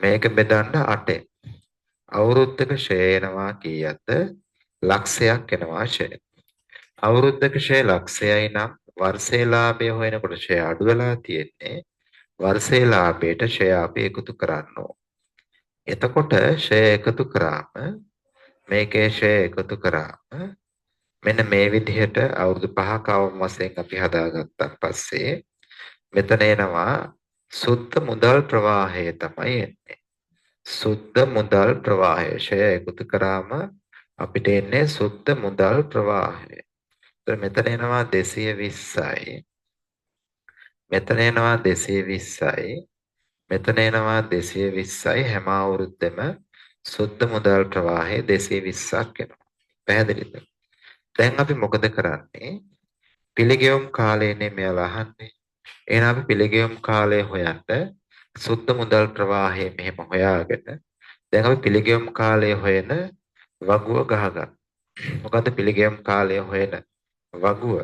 මේක බෙදන්න 8ෙන්. අවුරුද්දක ෂෙයා එනවා කීයක්ද? ලක්ෂයක් එනවා ෂෙයා. අවුරුද්දක ෂෙයා ලක්ෂයයි නම් වර්ෂයේ ලාභය හොයනකොට ෂෙයා අඩු වෙලා තියෙන්නේ. වර්ෂයේ ලාභයට ෂෙයා අපි එකතු කරන්න ඕන. එතකොට ෂෙයා එකතු කරාම මේකේ ෂෙයා එකතු කරාම මෙන්න මේ විදිහට අවුරුදු 5ක අවම වශයෙන් අපි හදාගත්තා පස්සේ මෙතන එනවා සුද්ධ මුදල් ප්‍රවාහය තමයි එන්නේ. සුද්ධ මුදල් ප්‍රවාහය ෂෙයා එකතු කරාම අපිට එන්නේ සුද්ධ මුදල් ප්‍රවාහය. ඒතර මෙතන එනවා 220යි. මෙතන එනවා 220යි. මෙතන එනවා 220යි. හැම අවුරුද්දෙම සුද්ධ මුදල් ප්‍රවාහය 220ක් එනවා. පැහැදිලිද? දැන් අපි මොකද කරන්නේ? පිළිගෙවුම් කාලයනේ මෙයාලා අහන්නේ. එහෙනම් අපි පිළිගෙවුම් කාලය හොයන්න සුද්ධ මුදල් ප්‍රවාහය මෙහෙම හොයාගෙන දැන් අපි පිළිගෙවුම් කාලය හොයන වගුව ගහගන්න. මොකද පිළිගෙවුම් කාලය හොයන වගුව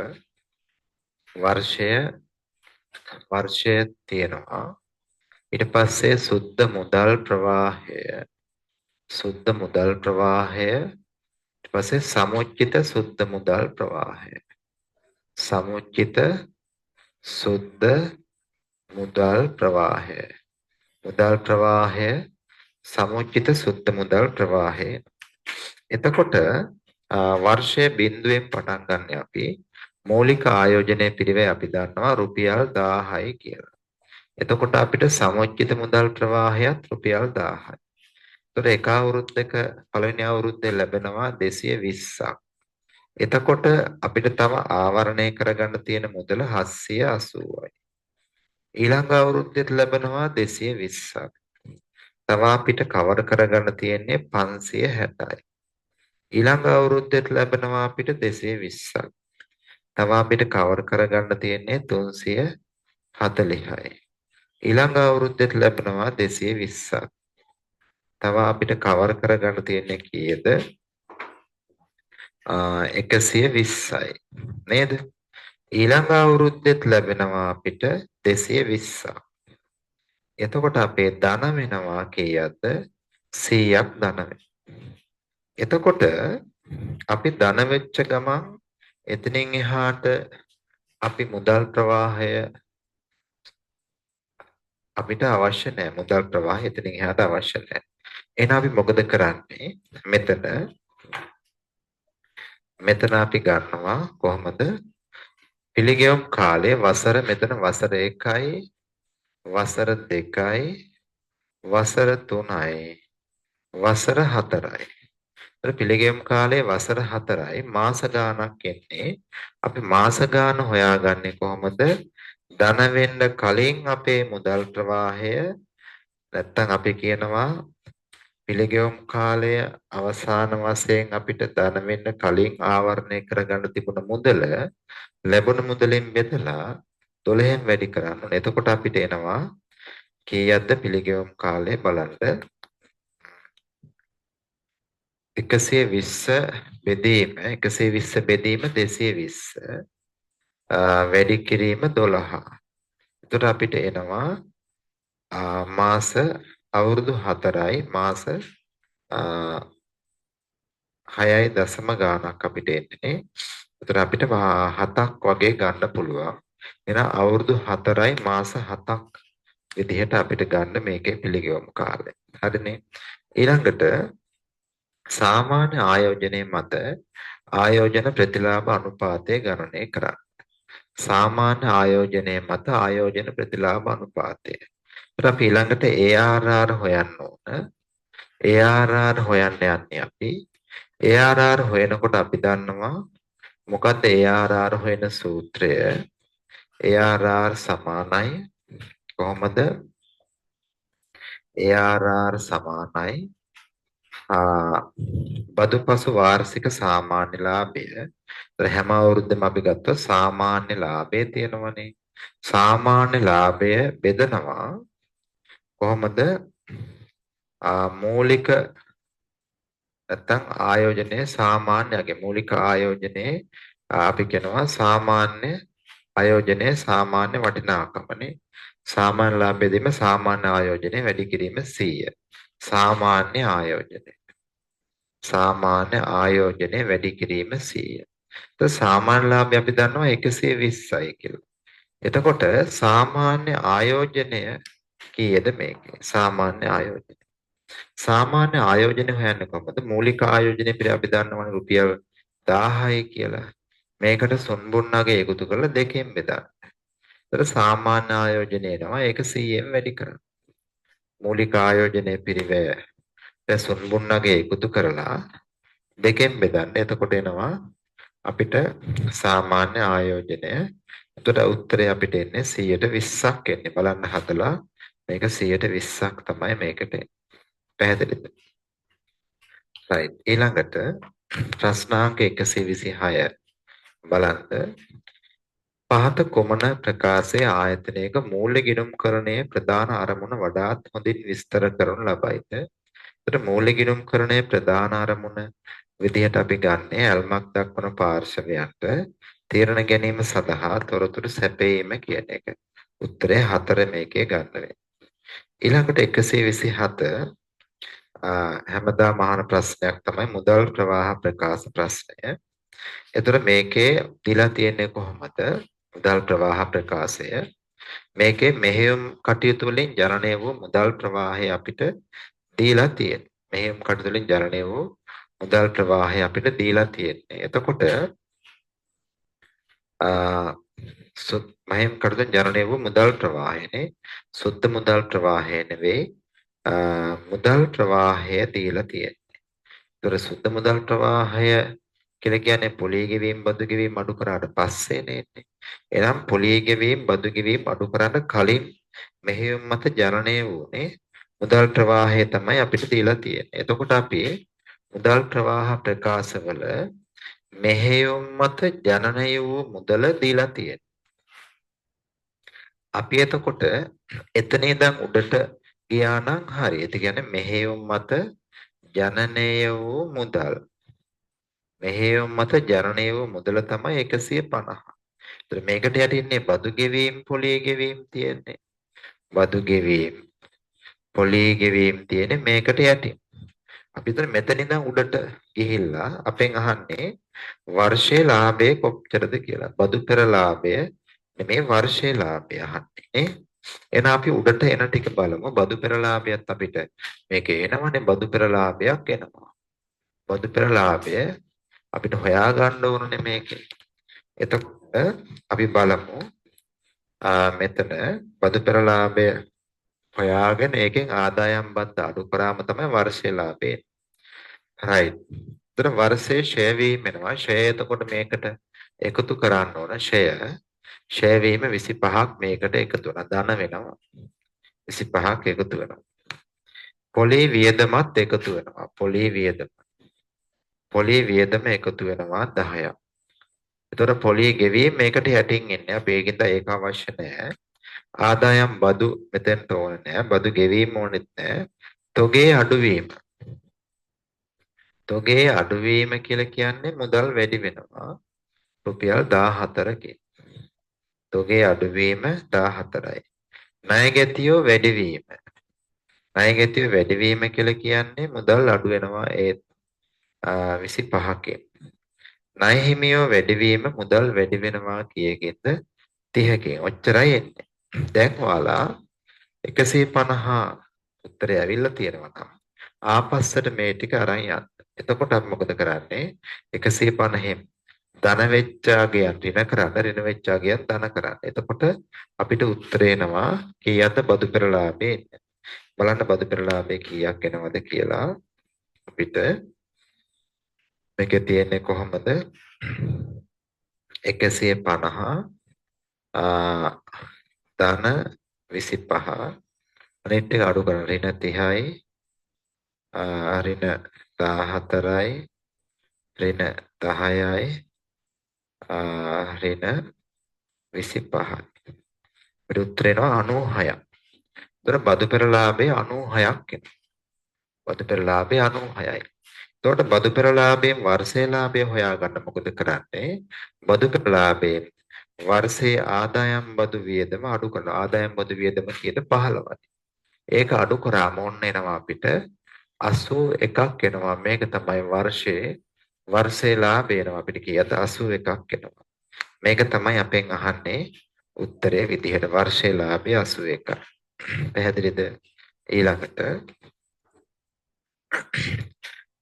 වර්ෂය තියෙනවා. ඊට පස්සේ සුද්ධ මුදල් ප්‍රවාහය ඊට පස්සේ සමුච්චිත සුද්ධ මුදල් ප්‍රවාහය. සමුච්චිත සුද්ධ මුදල් ප්‍රවාහය. මුදල් ප්‍රවාහය සමුච්චිත සුද්ධ මුදල් ප්‍රවාහය. එතකොට වර්ෂයේ බිඳුවෙන් පටන් ගන්න අපි මූලික ආයෝජනයේ පිරිවේ අපි දන්නවා රුපියල් 1000යි කියලා. එතකොට අපිට සමුච්චිත මුදල් ප්‍රවාහයත් රුපියල් 1000යි. එතකොට එක අවුරුද්දක පළවෙනි අවුරුද්දේ ලැබෙනවා 220ක්. එතකොට අපිට තව ආවරණය කරගන්න තියෙන මුදල 780යි. ඊළඟ අවුරුද්දේත් ලැබෙනවා 220ක්. තව අපිට කවර කරගන්න තියෙන්නේ 560යි. ඊළඟ අවුරුද්දේත් ලැබෙනවා අපිට 220ක්. තව අපිට කවර් කරගන්න තියෙන්නේ 340යි. ඊළඟ අවුරුද්දේත් ලැබෙනවා 220ක්. තව අපිට කවර් කරගන්න තියෙන්නේ කීයද? 120යි. නේද? ඊළඟ අවුරුද්දේත් ලැබෙනවා අපිට 220ක්. එතකොට අපේ ධන වෙනවා කීයද? 100ක් ධන වෙනවා. එතකොට අපි ධන වෙච්ච ගමන් එතනින් එහාට අපි මුදල් ප්‍රවාහය අපිට අවශ්‍ය නැහැ. මුදල් ප්‍රවාහය එතනින් එහාට අවශ්‍ය නැහැ. එහෙනම් අපි මොකද කරන්නේ? මෙතන අපි ගන්නවා කොහොමද? පිළිගෙවුම් කාලය වසර මෙතන වසර 1යි වසර 2යි වසර 3යි වසර 4යි. පිළිගෙවුම් කාලේ වසර 4යි මාස ගාණක් එන්නේ. අපි මාස ගාණ හොයාගන්නේ කොහොමද? ධන වෙන්න කලින් අපේ මුදල් ප්‍රවාහය නැත්තම් අපි කියනවා පිළිගෙවුම් කාලය අවසාන වශයෙන් අපිට ධන වෙන්න කලින් ආවරණය කරගන්න තිබුණ මුදල ලැබුණ මුදලෙන් බෙදලා 12න් වැඩි කරන්න ඕනේ. එතකොට අපිට එනවා කීයක්ද පිළිගෙවුම් කාලය බලන්න 120 බෙදීම 220 වැඩි කිරීම 12. එතකොට අපිට එනවා මාස අවුරුදු 4යි මාස 6යි දශම ගාණක් අපිට එන්නේ. එතකොට අපිට 7ක් වගේ ගන්න පුළුවන්. එහෙනම් අවුරුදු 4යි මාස 7ක් විදිහට අපිට ගන්න මේකේ පිළිගෙවුම් කාලය. හරිනේ. ඊළඟට සාමාන්‍ය ආයෝජනයේ මත ආයෝජන ප්‍රතිලාභ අනුපාතය ගණනය කරන්න. සාමාන්‍ය ආයෝජනයේ මත ආයෝජන ප්‍රතිලාභ අනුපාතය. ඊට අපි ඊළඟට ARR හොයන්න ඕන. ARR හොයන්න යන්නේ අපි. ARR හොයනකොට අපි දන්නවා මොකද්ද ARR හොයන සූත්‍රය? ARR සමානයි කොහොමද? ARR සමානයි බදුපසු වාර්ෂික සාමාන්‍ය ලාභය. හැම අවුරුද්දෙම අපි ගත්තොත් සාමාන්‍ය ලාභය තියෙනවනේ. සාමාන්‍ය ලාභය බෙදනවා කොහොමද? මූලික නැත්තම් ආයෝජනයේ සාමාන්‍යගේ මූලික ආයෝජනයේ අපි කියනවා සාමාන්‍ය ආයෝජනයේ සාමාන්‍ය වටිනාකමනේ. සාමාන්‍ය ලාභයේදීම සාමාන්‍ය ආයෝජනය වැඩි කිරීම 100. සාමාන්‍ය ආයෝජනය වැඩි කිරීම 100. તો සාමාන්‍ය ලාභය අපි දන්නවා 120යි කියලා. එතකොට සාමාන්‍ය ආයෝජනය කීයද මේකේ? සාමාන්‍ය ආයෝජනය. සාමාන්‍ය ආයෝජනය හොයන්නේ කොහොමද? මූලික ආයෝජනය පිළ අපි දන්නවනේ රුපියල් 1000යි කියලා. මේකට සොන්බුන්නගේ එකතු කරලා දෙකෙන් බෙදන්න. ඒතර සාමාන්‍ය ආයෝජනය එනවා 100ෙන් වැඩි කරන්න. මූලික ආයෝජනයේ පිරිවැය සොන්බුන්නගේ එකතු කරලා දෙකෙන් බෙදන්න. එතකොට එනවා අපිට සාමාන්‍ය ආයෝජනය. එතකොට උත්තරය අපිට එන්නේ 120ක් එන්නේ. බලන්න හදලා මේක 120ක් තමයි මේකට පැහැදිලිද? right. ඊළඟට ප්‍රශ්නාංක 126 බලන්න. පහත කොමන ප්‍රකාශයේ ආයතනයක මූල්‍ය ගිණුම්කරණයේ ප්‍රධාන අරමුණ වඩාත් හොඳින් විස්තර කරනු ලබයිද? එතකොට මූල්‍ය ගිණුම්කරණයේ ප්‍රධාන අරමුණ විදිහට අපි ගන්නේ ඇල්මක් දක්වන පාර්ශවයන්ට තීරණ ගැනීම සඳහා තොරතුරු සැපයීම කියන එක. උත්තරය 4 මේකේ ගන්න වෙන්නේ. ඊළඟට 127 හැමදාම අහන ප්‍රශ්නයක් තමයි මුදල් ප්‍රවාහ ප්‍රකාශ ප්‍රශ්නය. එතකොට මේකේ දීලා තියෙන්නේ කොහොමද? මුදල් ප්‍රවාහ ප්‍රකාශය. මේකේ මෙහෙයුම් කටයුතු වලින් ජනනය වූ මුදල් ප්‍රවාහය අපිට දීලා තියෙනවා. මෙහෙයුම් කටයුතු වලින් ජනනය වූ මුදල් ප්‍රවාහය අපිට දීලා තියෙන්නේ. එතකොට මහෙම් කටයුතු ජනනය වූ මුදල් ප්‍රවාහයනේ සුද්ධ මුදල් ප්‍රවාහය නෙවෙයි මුදල් ප්‍රවාහය දීලා තියෙන්නේ. ඒතර සුද්ධ මුදල් ප්‍රවාහය කියලා කියන්නේ පොලී ගෙවීම් බදු ගෙවීම් අඩු කරාට පස්සේ නේන්නේ. එනම් පොලී ගෙවීම් බදු ගෙවීම් අඩු කරන්න කලින් මෙහෙයුම් මත ජනනය වුනේ මුදල් ප්‍රවාහය තමයි අපිට දීලා තියෙන්නේ. එතකොට අපි මුදල් ප්‍රවාහ ප්‍රකාශවල මෙහෙයුම් මත ජනනය වූ මුදල දීලා තියෙනවා. අපි එතකොට එතන ඉඳන් උඩට ගියා නම් හරි. ඒ කියන්නේ මෙහෙයුම් මත ජනනය වූ මුදල්. මෙහෙයුම් මත ජනනය වූ මුදල තමයි 150. ඒතර මේකට යටින්නේ බදු ගෙවීම් පොලී ගෙවීම් තියෙන්නේ. බදු ගෙවීම් පොලී ගෙවීම් තියෙන්නේ මේකට යටින්. අපි හිතන මෙතන ඉඳන් උඩට ගිහිල්ලා අපෙන් අහන්නේ වර්ෂයේ ලාභය කොච්චරද කියලා. බදු පෙර ලාභය නෙමේ වර්ෂයේ ලාභය අහන්නේ. එහෙනම් අපි උඩට එන ටික බලමු. බදු පෙර ලාභයත් අපිට මේකේ එනවනේ බදු පෙර ලාභයක් එනවා. බදු පෙර ලාභය අපිට හොයා ගන්න ඕනනේ මේකේ. එතකොට අපි බලමු මෙතන බදු පෙර ලාභය හොයාගෙන ඒකෙන් ආදායම් බද්ද අඩු කරාම තමයි වර්ෂයේ ලාභය. right. ඒතර වර්ෂයේ ෂය වීම වෙනවා. ෂය එතකොට මේකට එකතු කරන්න ඕන ෂය. ෂය වීම 25ක් මේකට එකතු වෙනවා. ධන වෙනවා. 25ක් එකතු වෙනවා. පොලී වියදමත් එකතු වෙනවා. පොලී වියදම. පොලී වියදම එකතු වෙනවා 10ක්. එතකොට පොලී ගෙවීම මේකට යටින් එන්නේ. අපි ඒකින්ද ඒක අවශ්‍ය නැහැ. ආදායම් බදු මෙතෙන්ට ඕනේ නැහැ. බදු ගෙවීම ඕනෙත් නැහැ. තොගේ අඩුවීම. තොගේ අඩුවීම කියලා කියන්නේ මුදල් වැඩි වෙනවා. රුපියල් 14කින්. තොගේ අඩුවීම 14යි. ණය ගැතියෝ වැඩිවීම. ණය ගැතියෝ වැඩිවීම කියලා කියන්නේ මුදල් අඩු වෙනවා ඒ 25කින්. ණය හිමියෝ වැඩිවීම මුදල් වැඩි වෙනවා කීයකින්ද 30කින්. ඔච්චරයි එන්නේ. දැන් ඔයාලා 150 උත්තරය ඇවිල්ලා තියෙනවා නම් ආපස්සට මේ ටික අරන් යන්න. එතකොට අපි මොකද කරන්නේ? 150න් ධන වෙච්චාගයන් ඍණ කරන්න ඍණ වෙච්චාගයන් ධන කරන්න. එතකොට අපිට උත්තර එනවා කීයක්ද බදු පෙරලාභේ එන්නේ. බලන්න බදු පෙරලාභේ කීයක් එනවද කියලා අපිට මේකේ තියෙන්නේ කොහොමද? 150 ධන 25 අනිත් එක අඩු කරන ඍණ 30යි ඍණ 14යි ඍණ 10යි ඍණ 25යි. අපිට උත්තර එනවා 96ක්. ඒතර බදු පෙරලාභය 96ක් එනවා. බදු පෙරලාභය 96යි. එතකොට බදු පෙරලාභයෙන් වර්ෂයේ ලාභය හොයාගන්න මොකද කරන්නේ? බදු පෙරලාභයෙන් වර්ෂයේ ආදායම් බදු වියදම අඩු කරනවා. ආදායම් බදු වියදම කීයද 15යි. ඒක අඩු කරාම ඔන්න එනවා අපිට 81ක් එනවා. මේක තමයි වර්ෂයේ ලාභය එනවා අපිට කීයද 81ක් එනවා. මේක තමයි අපෙන් අහන්නේ උත්තරයේ විදිහට වර්ෂයේ ලාභය 81ක්. පැහැදිලිද?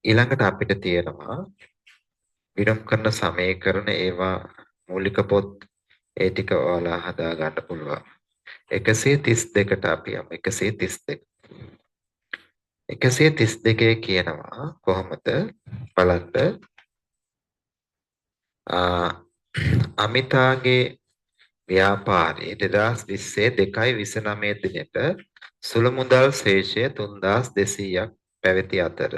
ඊළඟට අපිට තියෙනවා විරම් කරන සමීකරණ ඒවා මූලික පොත් ඒ ටික ඔයාලා හදා ගන්න පුළුවන්. 132ට අපි යමු 132. 132 කියනවා කොහොමද බලන්න අමිතාගේ ව්‍යාපාරයේ 2020 2/29 දිනට සුළු මුදල් ශේෂය 3200ක් පැවති අතර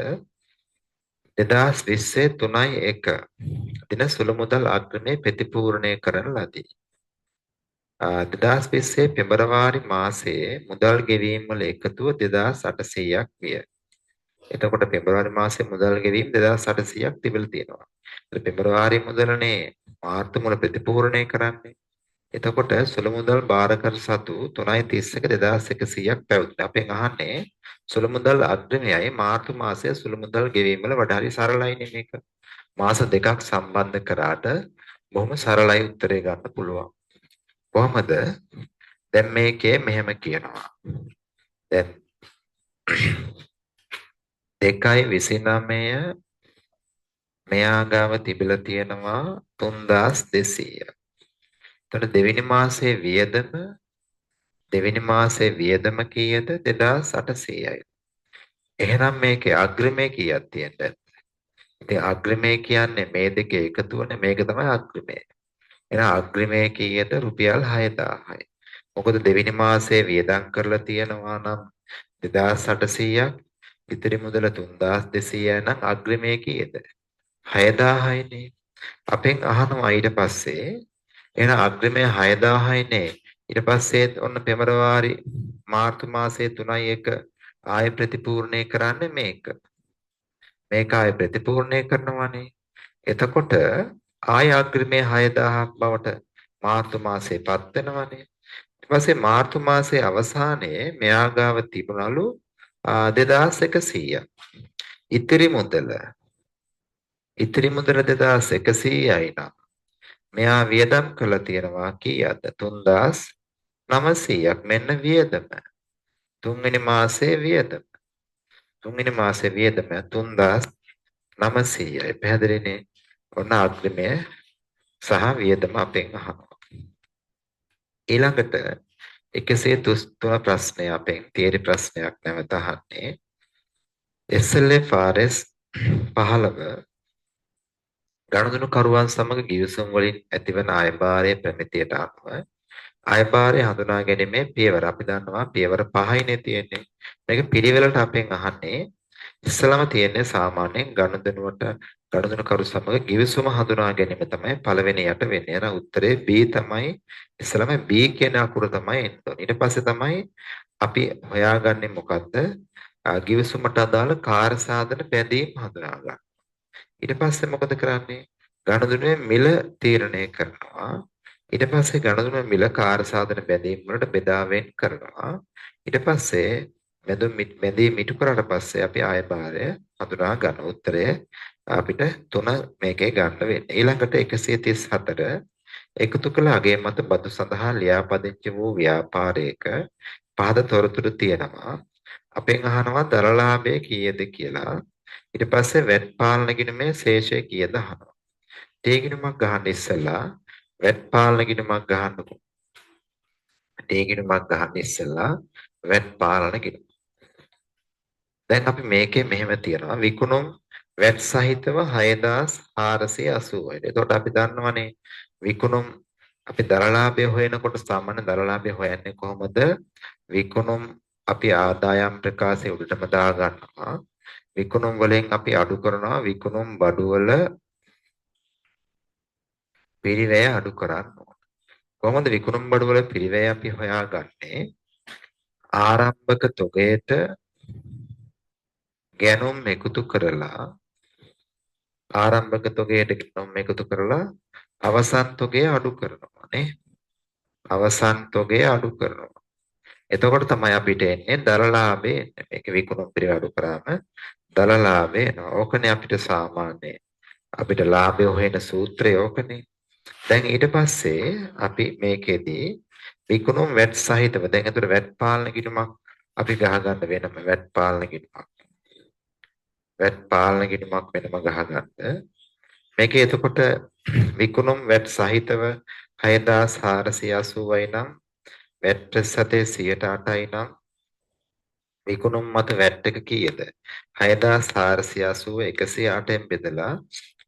2020 3/1 දින සුළු මුදල් අග්‍රණය ප්‍රතිපූර්ණය කරන ලදී. 2020 පෙබරවාරි මාසයේ මුදල් ගෙවීම් වල එකතුව 2800ක් විය. එතකොට පෙබරවාරි මාසයේ මුදල් ගෙවීම් 2800ක් තිබිලා තියෙනවා. ඒත් පෙබරවාරි මුදලනේ මාර්තු මුල ප්‍රතිපූර්ණය කරන්නේ. එතකොට සුළු මුදල් බාරකර සතු 3.30ක 2100ක් පැවතුනේ. අපෙන් අහන්නේ සුළු මුදල් අග්‍රමයයි මාර්තු මාසයේ සුළු මුදල් ගෙවීම වල වඩා හරි සරලයිනේ මේක. මාස දෙකක් සම්බන්ධ කරාට බොහොම සරලයි උත්තරේ ගන්න පුළුවන්. කොහමද? දැන් මේකේ මෙහෙම කියනවා. දැන් 2.29 මෙයා ගාව තිබිලා තියෙනවා 3200. එතකොට දෙවෙනි මාසයේ වියදම කීයද? 2800යි. එහෙනම් මේකේ අග්‍රමය කීයක් තියෙන්නද? ඉතින් අග්‍රමය කියන්නේ මේ දෙකේ එකතුවනේ. මේක තමයි අග්‍රමය. එහෙනම් අග්‍රමය කීයද? රුපියල් 6000යි. මොකද දෙවෙනි මාසයේ වියදම් කරලා තියෙනවා නම් 2800ක්, ඉතිරි මුදල 3200යි නම් අග්‍රමය කීයද? 6000යිනේ. අපෙන් අහනවා ඊට පස්සේ එහෙනම් අග්‍රමය 6000යිනේ. ඊට පස්සේ ඔන්න පෙබරවාරි මාර්තු මාසයේ 3.1 ආය ප්‍රතිපූර්ණය කරන්නේ මේක. මේක ආය ප්‍රතිපූර්ණය කරනවානේ. එතකොට ආය අග්‍රමය 6000ක් බවට මාර්තු මාසයේ පත් වෙනවානේ. ඊට පස්සේ මාර්තු මාසයේ අවසානයේ මෙයා ගාව තිබුණලු 2100ක්. ඉතිරි මුදල 2100යි නම් මෙයා වියදම් කළා තියෙනවා කීයද? 3900ක්. මෙන්න වියදම. තුන්වෙනි මාසයේ වියදම. 3900යි. පැහැදිලිනේ? ඔන්න අග්‍රමය සහ වියදම අපෙන් අහනවා. ඊළඟට 133 ප්‍රශ්නය අපෙන් තියරි ප්‍රශ්නයක් නැවත අහන්නේ. SLFRS 15 ගනුදෙනු කරුවන් සමග ගිවිසුම් වලින් ඇතිවන අයභාරයේ ප්‍රමිතියට අනුව අයභාරය හඳුනා ගැනීමේ පියවර අපි දන්නවා පියවර 5යිනේ තියෙන්නේ. මේක පිළිවෙලට අපෙන් අහන්නේ. ඉස්සලම තියෙන්නේ සාමාන්‍යයෙන් ගනුදෙනු කරු සමග ගිවිසුම හඳුනා ගැනීම තමයි පළවෙනියට වෙන්නේ. එහෙනම් උත්තරේ B තමයි. ඉස්සලම B කියන අකුර තමයි එන්න ඕනේ. ඊට පස්සේ තමයි අපි හොයාගන්නේ මොකද්ද? ගිවිසුමට අදාළ කාර්යසාධන බැඳීම් හඳුනා ගන්න. ඊට පස්සේ මොකද කරන්නේ? ගනුදෙනුවේ මිල තීරණය කරනවා. ඊට පස්සේ ගනුදෙනුවේ මිල කාර්යසාධන බැඳීම් වලට බෙදා වෙන් කරනවා. ඊට පස්සේ බැඳීම් ඉටු කරාට පස්සේ අපි ආයභාරය හඳුනා ගන්න. උත්තරය අපිට 3 මේකේ ගන්න වෙන්නේ. ඊළඟට 134 එකතු කළ අගය මත බදු සඳහා ලියාපදිංචි වූ ව්‍යාපාරයක පහද තොරතුරු තියෙනවා. අපෙන් අහනවා දරලාභය කීයද කියලා. ඊට පස්සේ වැට් පාලන ගිණුමේ ශේෂය කීයද අහනවා. තේ ගිණුමක් ගහන්න ඉස්සෙල්ලා වැට් පාලන ගිණුමක් ගහන්නකො. තේ ගිණුමක් ගහන්න ඉස්සෙල්ලා වැට් පාලන ගිණුම. දැන් අපි මේකේ මෙහෙම තියනවා විකුණුම් වැට් සහිතව 6480යි. එතකොට අපි දන්නවනේ විකුණුම් අපි දරලාභය හොයනකොට සාමාන්‍ය දරලාභය හොයන්නේ කොහොමද? විකුණුම් අපි ආදායම් ප්‍රකාශය උඩටම දා ගන්නවා. විකුණුම් වලින් අපි අඩු කරනවා විකුණුම් බඩු වල පිරිවැය අඩු කරන්න ඕන. කොහොමද විකුණුම් බඩු වල පිරිවැය අපි හොයාගන්නේ? ආරම්භක තොගයට ගැනුම් එකතු කරලා අවසන් තොගය අඩු කරනවා නේ. අවසන් තොගය අඩු කරනවා. එතකොට තමයි අපිට එන්නේ දරලාභය එන්නේ. මේක විකුණුම් පිරිවැය අඩු කරාම දරලාභය එනවා. ඕකනේ අපිට සාමාන්‍ය අපිට ලාභය හොයන සූත්‍රය ඕකනේ. දැන් ඊට පස්සේ අපි මේකෙදී විකුණුම් වැට් සහිතව දැන් අතට වැට් පාලන ගිණුමක් අපි ගහගන්න වෙනම වැට් පාලන ගිණුමක් වෙනම ගහගන්න. මේකේ එතකොට විකුණුම් වැට් සහිතව 6480යි නම් වැට් ප්‍රතිශතය 108යි නම් විකුණුම් මත වැට් එක කීයද? 6480 108ෙන් බෙදලා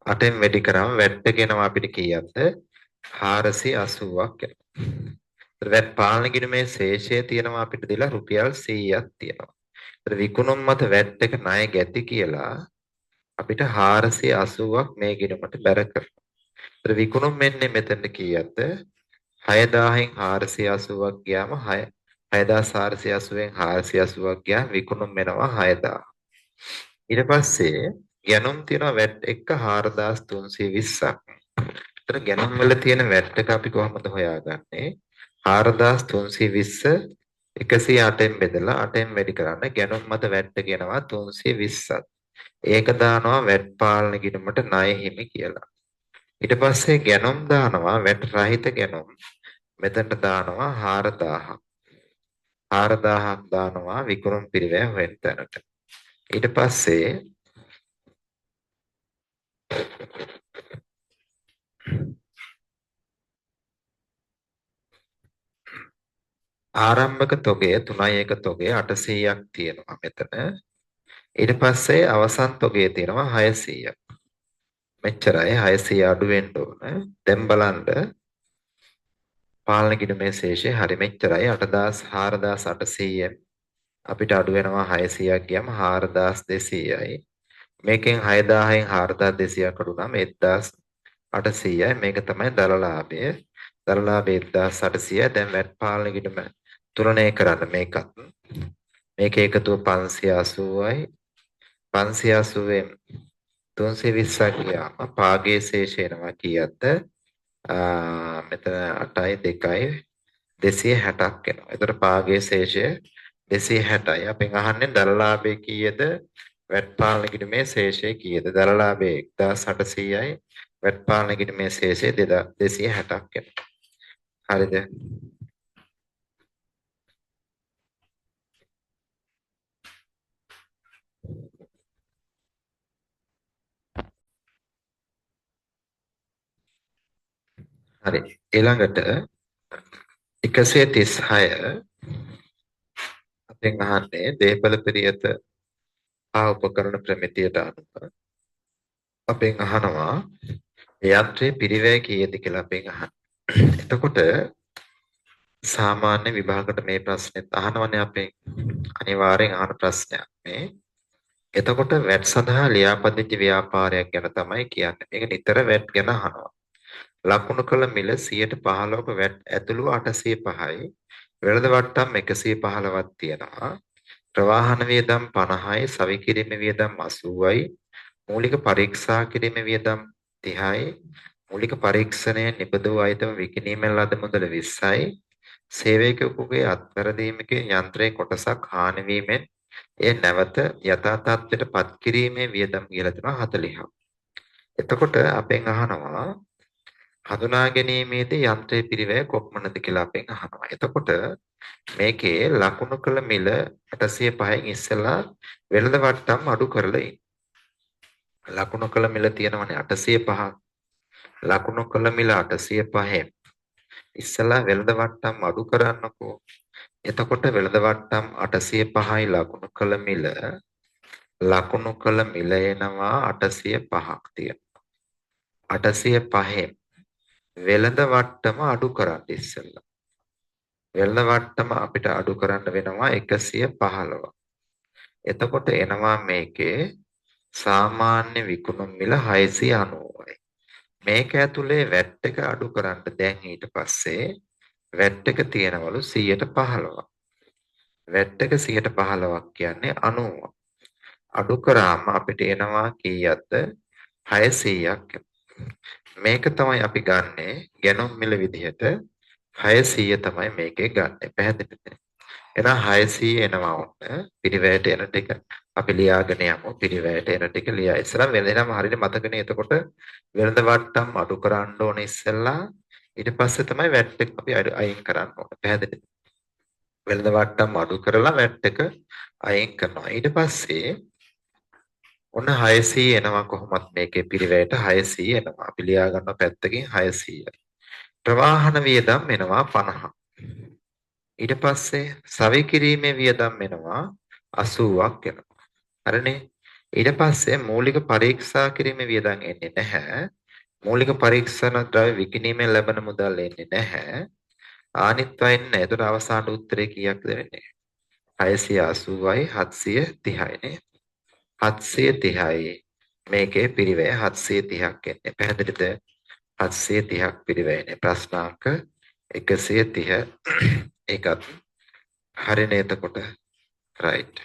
8ෙන් වැඩි කරාම වැට් එක එනවා අපිට කීයක්ද? 480ක් එනවා. වැට් පාලන ගිණුමේ ශේෂය තියෙනවා අපිට දීලා රුපියල් 100ක් තියෙනවා. ඒතර විකුණුම් මත වැට් එක ණය ගැති කියලා අපිට 480ක් මේ ගිණුමට බැර කරනවා. ඒතර විකුණුම් මෙන්නේ මෙතන කීයක්ද? 6000න් 480ක් ගියාම 6480න් 480ක් ගියාම විකුණුම් වෙනවා 6000. ඊට පස්සේ ගැනුම් තියෙනවා වැට් එක 4320ක්. ඒතර ගැනුම් වල තියෙන වැට් එක අපි කොහොමද හොයාගන්නේ? 4320 108න් බෙදලා 8න් වැඩි කරන්න ගැනුම් මත වැට් එක එනවා 320ක්. ඒක දානවා වැට් පාලන ගිණුමට ණය හිමි කියලා. ඊට පස්සේ ගැනුම් දානවා වැට් රහිත ගැනුම්. මෙතනට දානවා 4000ක්. 4000ක් දානවා විකුණුම් පිරිවැය හොයන තැනට. ඊට පස්සේ ආරම්භක තොගය 3.1 තොගය 800ක් තියෙනවා මෙතන. ඊට පස්සේ අවසන් තොගය තියෙනවා 600ක්. මෙච්චරයි 600 අඩු වෙන්න ඕන. දැන් බලන්න පාලන කිඩුමේ ශේෂය හරි මෙච්චරයි 4800න් අපිට අඩු වෙනවා 600ක් ගියම 4200යි. මේකෙන් 6000න් 4200ක් අඩු නම් 1800යි. මේක තමයි දල ලාභය. දල ලාභය 1800යි. දැන් වැට් පාලන කිඩුම තුලනය කරන්න මේකත්. මේක එකතුව 580යි. 580න් 320ක් ගියාම පාගේ ශේෂය එනවා කීයක්ද? මෙතන 8යි 2යි 260ක් එනවා. ඒතර පාගේ ශේෂය 260යි. අපෙන් අහන්නේ දරලාභය කීයද? වැට් පාලන කිඩුමේ ශේෂය කීයද? දරලාභය 1800යි. වැට් පාලන කිඩුමේ ශේෂය 260ක් එනවා. හරිද? හරි. ඊළඟට 136 අපෙන් අහන්නේ දේපල පිරියත උපකරණ ප්‍රමිතියට අනුව අපෙන් අහනවා යන්ත්‍රයේ පිරිවැය කීයද කියලා අපෙන් අහනවා. එතකොට සාමාන්‍ය විභාගකට මේ ප්‍රශ්නෙත් අහනවනේ අපෙන් අනිවාර්යෙන් අහන ප්‍රශ්නයක් මේ. එතකොට වැට් සඳහා ලියාපදිංචි ව්‍යාපාරයක් ගැන තමයි කියන්නේ. මේක නිතර වැට් ගැන අහනවා. ලකුණු කළ මිල 15%ක වැට් ඇතුළු 805යි. වෙළඳ වට්ටම් 115ක් තියෙනවා. ප්‍රවාහන වියදම් 50යි, සවි කිරීමේ වියදම් 80යි, මූලික පරීක්ෂා කිරීමේ වියදම් 30යි, මූලික පරීක්ෂණය නිබඳව අයිතම විකිණීමෙන් ලද මුදල 20යි, සේවකයෙකුගේ අත්වැරදීමකින් යන්ත්‍රයේ කොටසක් හානි වීමෙන් එය නැවත යථා තත්ත්වයට පත් කිරීමේ වියදම් කියලා දෙනවා 40ක්. එතකොට අපෙන් අහනවා හඳුනා ගැනීමේදී යන්ත්‍රයේ පිරිවැය කොපමණද කියලා අපෙන් අහනවා. එතකොට මේකේ ලකුණු කළ මිල 805න් ඉස්සෙල්ලා වෙළඳ වට්ටම් අඩු කරලා ඉන්න. ලකුණු කළ මිල තියෙනවනේ 805. ලකුණු කළ මිල 805න් ඉස්සෙල්ලා වෙළඳ වට්ටම් අඩු කරන්නකෝ. එතකොට වෙළඳ වට්ටම් 805යි ලකුණු කළ මිල එනවා 805ක් තියෙනවා. 805න් වෙළඳ වට්ටම අඩු කරන්න ඉස්සෙල්ලා. වෙළඳ වට්ටම අපිට අඩු කරන්න වෙනවා 115. එතකොට එනවා මේකේ සාමාන්‍ය විකුණුම් මිල 690යි. මේක ඇතුලේ වැට් එක අඩු කරන්න දැන් ඊට පස්සේ වැට් එක තියෙනවලු 115ක්. වැට් එක 115ක් කියන්නේ 90ක්. අඩු කරාම අපිට එනවා කීයක්ද? 600ක්. මේක තමයි අපි ගන්නෙ ගැනුම් මිල විදිහට 600 තමයි මේකේ ගන්නෙ. පැහැදිලිද? එහෙනම් 600 එනවා ඔන්න පිරිවැයට එන ටික අපි ලියාගෙන යමු. පිරිවැයට එන ටික ලියා ඉස්සලා වෙලෙනම හරියට මතකනේ. එතකොට වෙළඳ වට්ටම් අඩු කරන්න ඕනේ ඉස්සෙල්ලා. ඊට පස්සේ තමයි වැට් එක අපි අයින් කරන්න ඕනේ. පැහැදිලිද? වෙළඳ වට්ටම් අඩු කරලා වැට් එක අයින් කරනවා. ඊට පස්සේ ඔන්න 600 එනවා කොහොමත් මේකේ පිරිවැයට 600 එනවා. අපි ලියා ගන්න පැත්තකින් 600යි. ප්‍රවාහන වියදම් එනවා 50. ඊට පස්සේ සවි කිරීමේ වියදම් එනවා 80ක් එනවා. හරිනේ? ඊට පස්සේ මූලික පරීක්ෂා කිරීමේ වියදම් එන්නේ නැහැ. මූලික පරීක්ෂණ ද්‍රව්‍ය විකිණීමෙන් ලැබෙන මුදල් එන්නේ නැහැ. ආනිත්වා එන්නේ. ඒතර අවසාන උත්තරේ කීයක්ද වෙන්නේ? 680යි 730යි නේ. 730යි මේකේ පිරිවැය 730ක් එන්නේ. පැහැදිලිද? 730ක් පිරිවැයනේ. ප්‍රශ්නාංක 130 ඒකත් හරිනේ එතකොට right